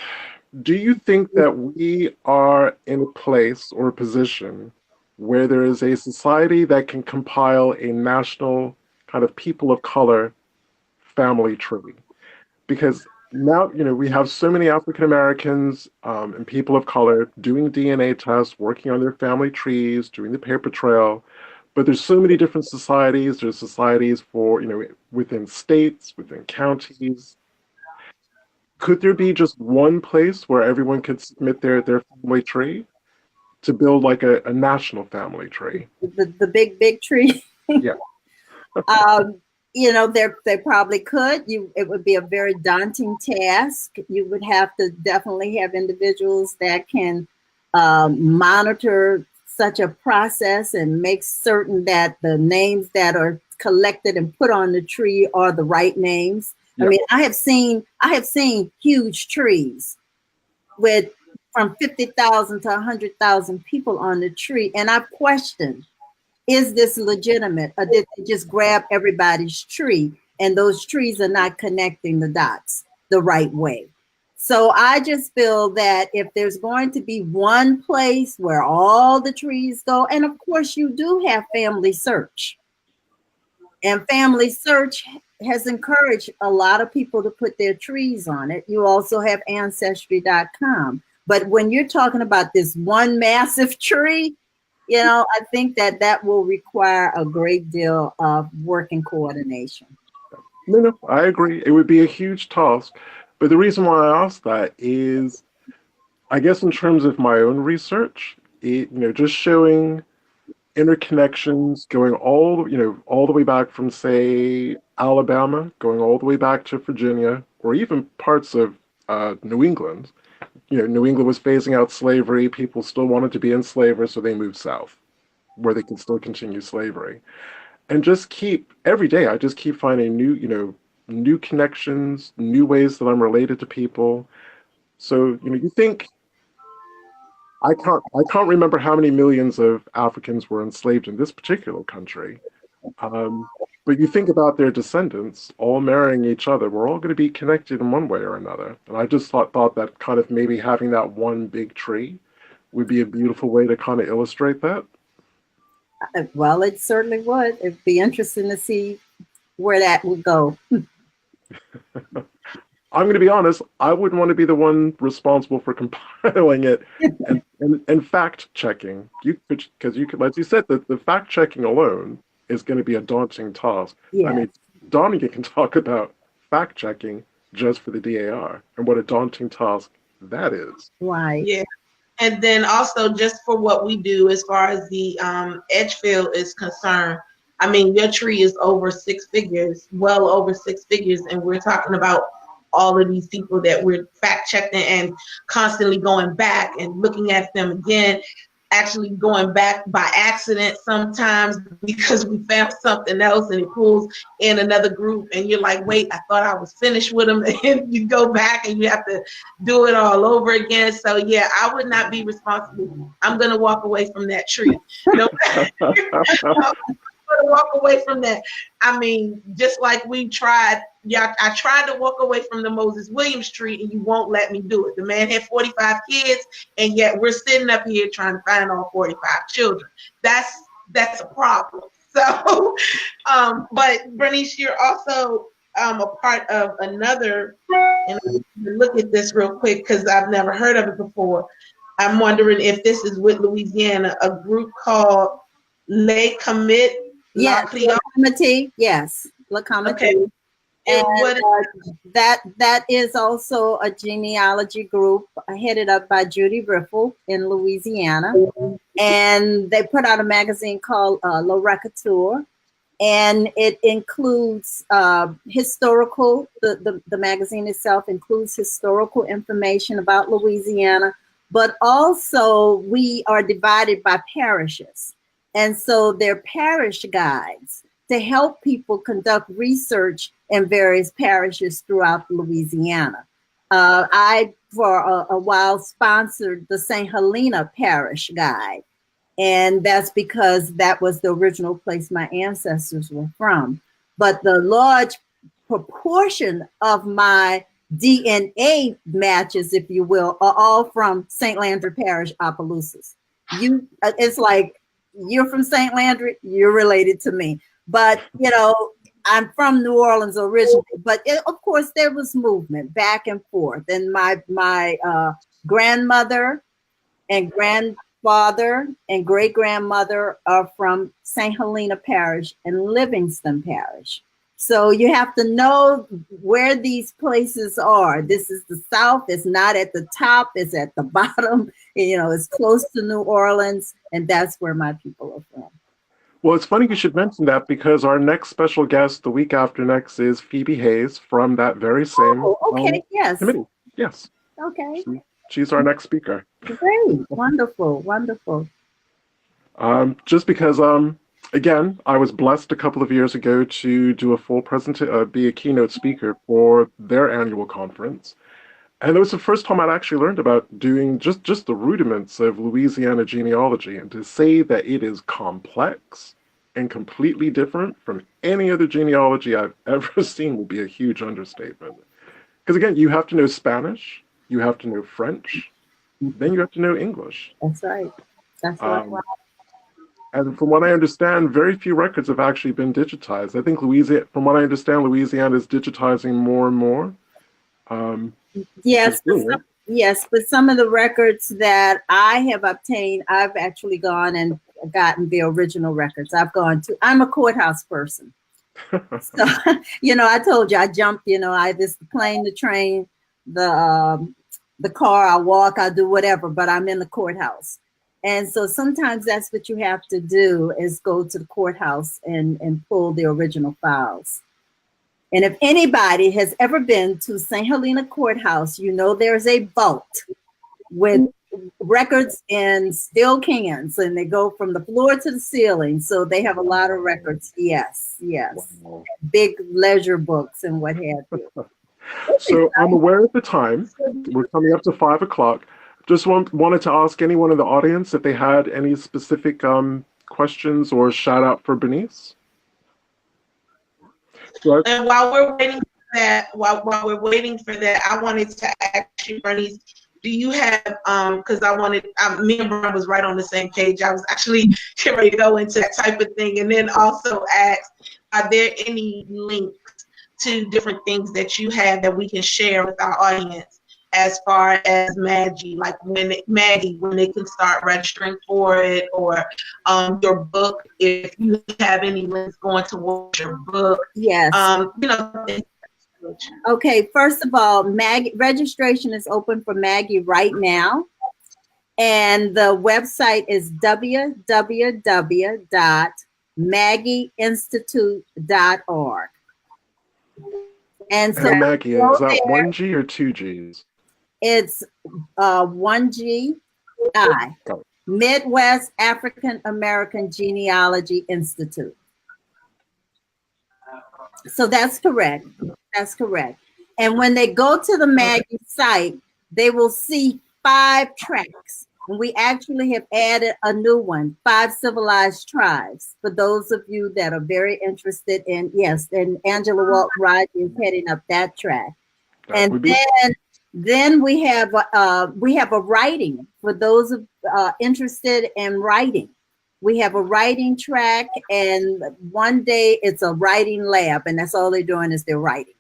do you think that we are in a place or a position where there is a society that can compile a national kind of people of color family tree? Because now, you know, we have so many African Americans and people of color doing DNA tests, working on their family trees, doing the paper trail. But there's so many different societies. There's societies for, you know, within states, within counties. Could there be just one place where everyone could submit their family tree to build like a national family tree? The big tree? Yeah. You know, they probably could. It would be a very daunting task. You would have to definitely have individuals that can monitor such a process and make certain that the names that are collected and put on the tree are the right names. Yep. I mean, I have seen huge trees with from 50,000 to 100,000 people on the tree, and I've questioned, is this legitimate, or did they just grab everybody's tree and those trees are not connecting the dots the right way? So I just feel that if there's going to be one place where all the trees go, and of course you do have Family Search, and Family Search has encouraged a lot of people to put their trees on it. You also have Ancestry.com. But when you're talking about this one massive tree, you know, I think that will require a great deal of work and coordination. No, I agree. It would be a huge task. But the reason why I asked that is, I guess in terms of my own research, just showing interconnections going all the way back from, say, Alabama, going all the way back to Virginia, or even parts of New England. New England was phasing out slavery. People still wanted to be enslaved, so they moved south, where they can still continue slavery. And every day, I just keep finding new connections, new ways that I'm related to people. So, you think, I can't remember how many millions of Africans were enslaved in this particular country. But you think about their descendants all marrying each other, we're all going to be connected in one way or another. And I just thought that kind of maybe having that one big tree would be a beautiful way to kind of illustrate that. Well, it certainly would. It'd be interesting to see where that would go. I'm going to be honest, I wouldn't want to be the one responsible for compiling it and fact checking. Because you could, as you said, the fact checking alone is going to be a daunting task. Yeah. I mean, Donya can talk about fact checking just for the DAR and what a daunting task that is. Right. Yeah. And then also just for what we do as far as the Edgeville is concerned, I mean, your tree is over 6 figures, well over 6 figures. And we're talking about all of these people that we're fact checking and constantly going back and looking at them again, actually going back by accident sometimes because we found something else and it pulls in another group and you're like, wait, I thought I was finished with them. And you go back and you have to do it all over again. So yeah, I would not be responsible. I'm going to walk away from that tree. I'm going to walk away from that. I mean, just like we tried, I tried to walk away from the Moses Williams tree and you won't let me do it. The man had 45 kids and yet we're sitting up here trying to find all 45 children. That's a problem. So, but Bernice, you're also a part of another, and look at this real quick because I've never heard of it before. I'm wondering if this is with Louisiana, a group called Le Commit. Yes, La Comité. Yes, La Comité. Okay. And that is also a genealogy group headed up by Judy Riffle in Louisiana. And they put out a magazine called Le Recateur. And it includes historical, the magazine itself includes historical information about Louisiana, but also we are divided by parishes. And so they're parish guides to help people conduct research in various parishes throughout Louisiana. I, for a while, sponsored the St. Helena Parish Guide. And that's because that was the original place my ancestors were from. But the large proportion of my DNA matches, if you will, are all from St. Landry Parish, Opelousas. It's like, you're from St. Landry, you're related to me. But, you know, I'm from New Orleans originally. But of course, there was movement back and forth. And my grandmother and grandfather and great-grandmother are from St. Helena Parish and Livingston Parish. So you have to know where these places are. This is the South. It's not at the top. It's at the bottom. You know, it's close to New Orleans. And that's where my people are from. Well, it's funny you should mention that because our next special guest the week after next is Phoebe Hayes from that very same yes. committee. Yes. Okay. She's our next speaker. Great. Wonderful. Wonderful. Just because, again, I was blessed a couple of years ago to do a full presentation, be a keynote speaker for their annual conference. And it was the first time I'd actually learned about doing just the rudiments of Louisiana genealogy. And to say that it is complex and completely different from any other genealogy I've ever seen would be a huge understatement. Because again, you have to know Spanish, you have to know French, then you have to know English. That's right. That's right. And from what I understand, very few records have actually been digitized. I think from what I understand, Louisiana is digitizing more and more. Yes, but some of the records that I have obtained, I've actually gone and gotten the original records. I'm a courthouse person. So, you know, I told you I jumped, you know, the plane, the train, the car, I walk, I do whatever, but I'm in the courthouse. And so sometimes that's what you have to do is go to the courthouse and pull the original files. And if anybody has ever been to St. Helena Courthouse, you know there's a vault with records in steel cans, and they go from the floor to the ceiling. So they have a lot of records. Yes. Wow. Big leisure books and what have you. So I'm aware of the time. We're coming up to 5 o'clock. Just wanted to ask anyone in the audience if they had any specific questions or shout out for Bernice. And while we're waiting for that, I wanted to ask you, Bernice, do you have because me and Brian was right on the same page. I was actually getting ready to go into that type of thing, and then also ask, are there any links to different things that you have that we can share with our audience as far as Maggie, like when they can start registering for it, or your book, if you have any links going towards your book? Yes. You know. Okay, first of all, Maggie registration is open for Maggie right now. And the website is www.maggieinstitute.org. And so Maggie, is that 1 G or 2 G's? It's 1 G I, Midwest African American Genealogy Institute. So that's correct. That's correct. And when they go to the Maggie site, they will see 5 tracks. And we actually have added a new one, 5 civilized tribes. For those of you that are very interested in, yes, and Angela Walton-Rogers is heading up that track. And then we have a writing for those interested in writing. We have a writing track, and one day it's a writing lab, and that's all they're doing is they're writing.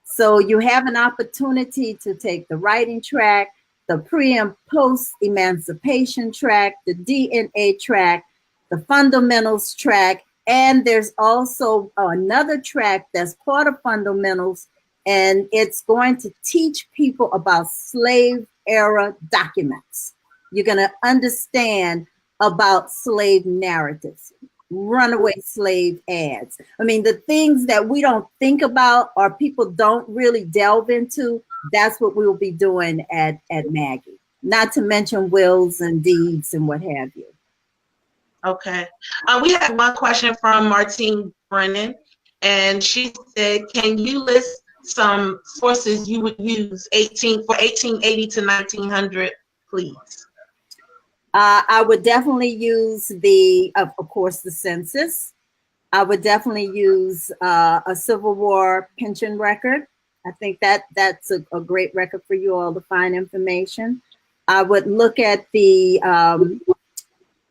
So you have an opportunity to take the writing track, the pre and post emancipation track, the DNA track, the fundamentals track, and there's also another track that's part of fundamentals, and it's going to teach people about slave era documents. You're going to understand about slave narratives, runaway slave ads. I mean, the things that we don't think about or people don't really delve into, that's what we will be doing at Maggie. Not to mention wills and deeds and what have you. Okay. We have one question from Martine Brennan, and she said, can you list some sources you would use for 1880 to 1900, please? I would definitely use of course, the census. I would definitely use a Civil War pension record. I think that's a great record for you all to find information. I would look at the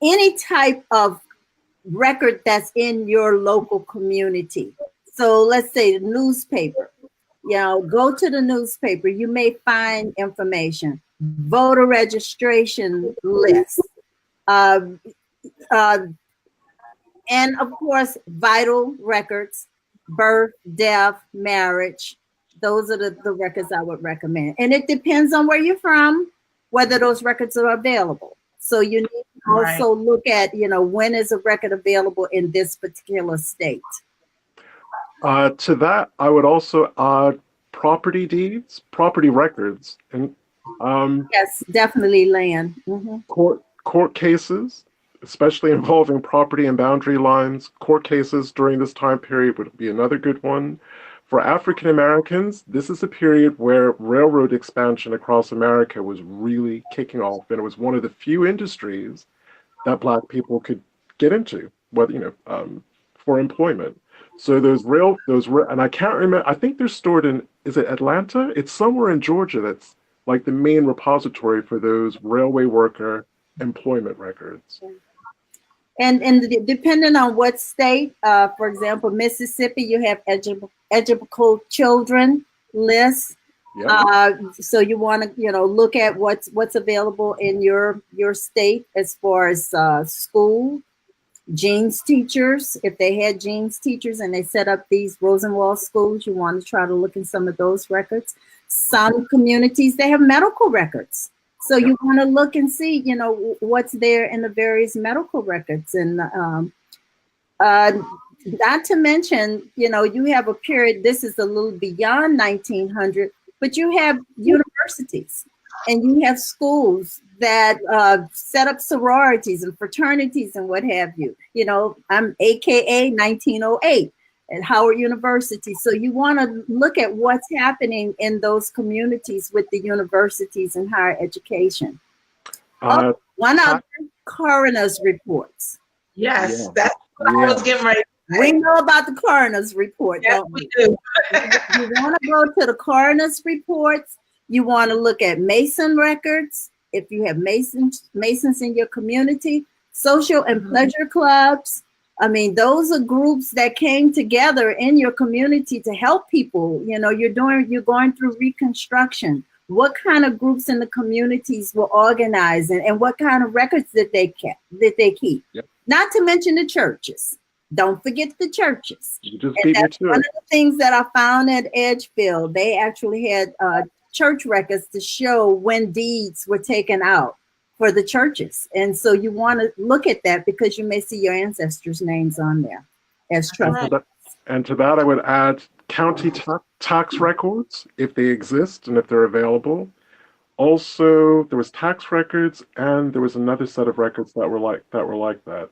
any type of record that's in your local community. So let's say the newspaper. You know, go to the newspaper. You may find information. Voter registration list, and of course, vital records, birth, death, marriage. Those are the records I would recommend. And it depends on where you're from, whether those records are available. So you need to also look at, when is a record available in this particular state. To that, I would also add property deeds, property records, and yes, definitely land. Mm-hmm. Court cases, especially involving property and boundary lines. Court cases during this time period would be another good one. For African Americans, this is a period where railroad expansion across America was really kicking off, and it was one of the few industries that Black people could get into, for employment. So and I can't remember, I think they're stored in, is it Atlanta? It's somewhere in Georgia that's like the main repository for those railway worker employment records. And depending on what state, for example, Mississippi, you have educable children lists. Yep. So you want to, look at what's available in your state as far as school, genes teachers. If they had genes teachers and they set up these Rosenwald schools, you want to try to look in some of those records. Some communities, they have medical records. So you want to look and see, what's there in the various medical records. And not to mention, you have a period, this is a little beyond 1900, but you have universities and you have schools that set up sororities and fraternities and what have you. I'm AKA 1908 at Howard University. So you want to look at what's happening in those communities with the universities and higher education. One other, coroner's reports. Yes, that's what I was getting ready. We know about the coroner's report, yes, don't we? Do. You want to go to the coroner's reports. You want to look at Mason records. If you have Masons in your community, social and pleasure clubs. I mean, those are groups that came together in your community to help people. You're going through Reconstruction. What kind of groups in the communities were organized, and what kind of records did they keep? Yep. Not to mention the churches. Don't forget the churches. You just beat me to one of the things that I found at Edgeville. They actually had church records to show when deeds were taken out for the churches. And so you want to look at that because you may see your ancestors' names on there as trustees. And to that, I would add county tax records, if they exist and if they're available. Also, there was tax records, and there was another set of records that were like that.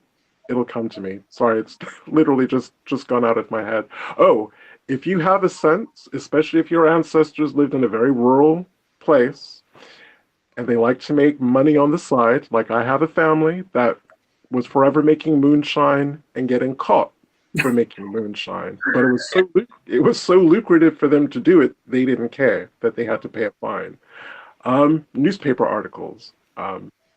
It'll come to me. Sorry, it's literally just gone out of my head. Oh, if you have a sense, especially if your ancestors lived in a very rural place, and they like to make money on the side, like I have a family that was forever making moonshine and getting caught for making moonshine. But it was so lucrative for them to do it, they didn't care that they had to pay a fine. Newspaper articles.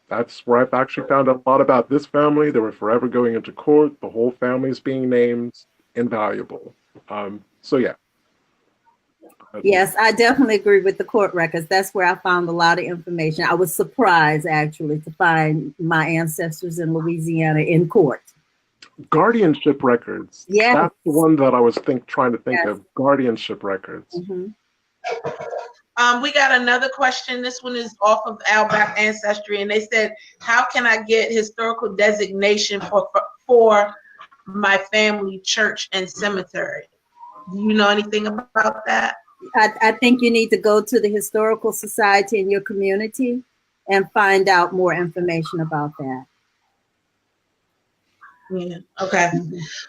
That's where I've actually found out a lot about this family. They were forever going into court. The whole family is being named. Invaluable. So yeah. Yes, I definitely agree with the court records. That's where I found a lot of information. I was surprised, actually, to find my ancestors in Louisiana in court. Guardianship records. Yes. That's the one that I was trying to think of. Guardianship records. Mm-hmm. We got another question. This one is off of Outback Ancestry, and they said, "How can I get historical designation for my family church and cemetery?" Do you know anything about that? I think you need to go to the historical society in your community and find out more information about that. Yeah. Okay.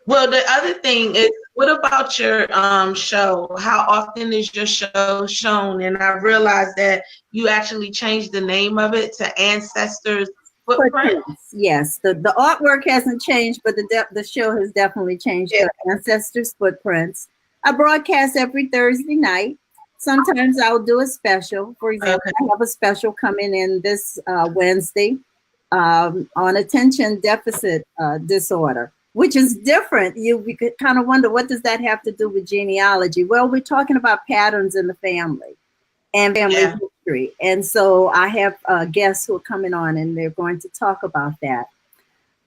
Well, the other thing is, what about your show? How often is your show shown? And I realized that you actually changed the name of it to Ancestors Footprints. Yes, the artwork hasn't changed, but the show has definitely changed to Ancestors Footprints. I broadcast every Thursday night. Sometimes I'll do a special. For example, I have a special coming in this Wednesday on attention deficit disorder, which is different. You could kind of wonder, what does that have to do with genealogy? Well, we're talking about patterns in the family and family history. And so I have guests who are coming on, and they're going to talk about that.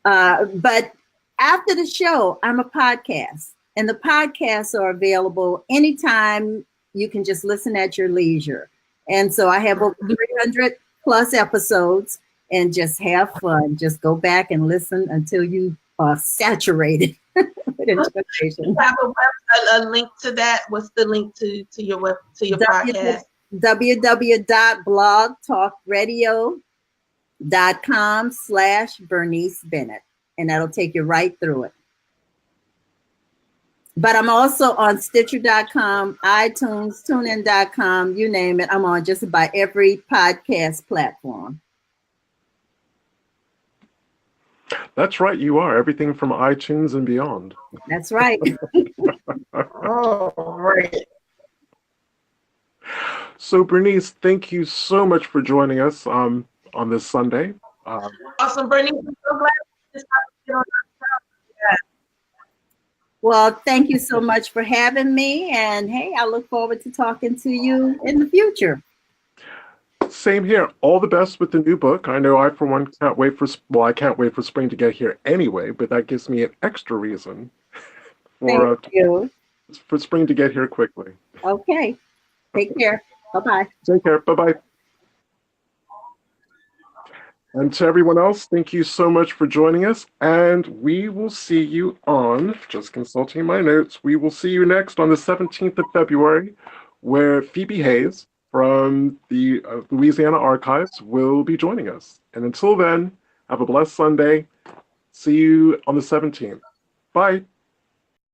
But after the show, I'm a podcast. And the podcasts are available anytime. You can just listen at your leisure. And so I have over 300 plus episodes, and just have fun. Just go back and listen until you are saturated with information. You have a link to that? What's the link to your podcast? www.blogtalkradio.com/Bernice Bennett. And that'll take you right through it. But I'm also on Stitcher.com, iTunes, TuneIn.com, you name it. I'm on just about every podcast platform. That's right, you are. Everything from iTunes and beyond. That's right. Oh, right. So, Bernice, thank you so much for joining us on this Sunday. Awesome, Bernice. I'm so glad you decided to get on our show. Well, thank you so much for having me. And hey, I look forward to talking to you in the future. Same here. All the best with the new book. I know I, for one, can't wait for, I can't wait for spring to get here anyway, but that gives me an extra reason for spring to get here quickly. Okay. Take care. Bye-bye. Take care. Bye-bye. And to everyone else, thank you so much for joining us. And we will see you on, just consulting my notes, we will see you next on the 17th of February, where Phoebe Hayes from the Louisiana Archives will be joining us. And until then, have a blessed Sunday. See you on the 17th. Bye.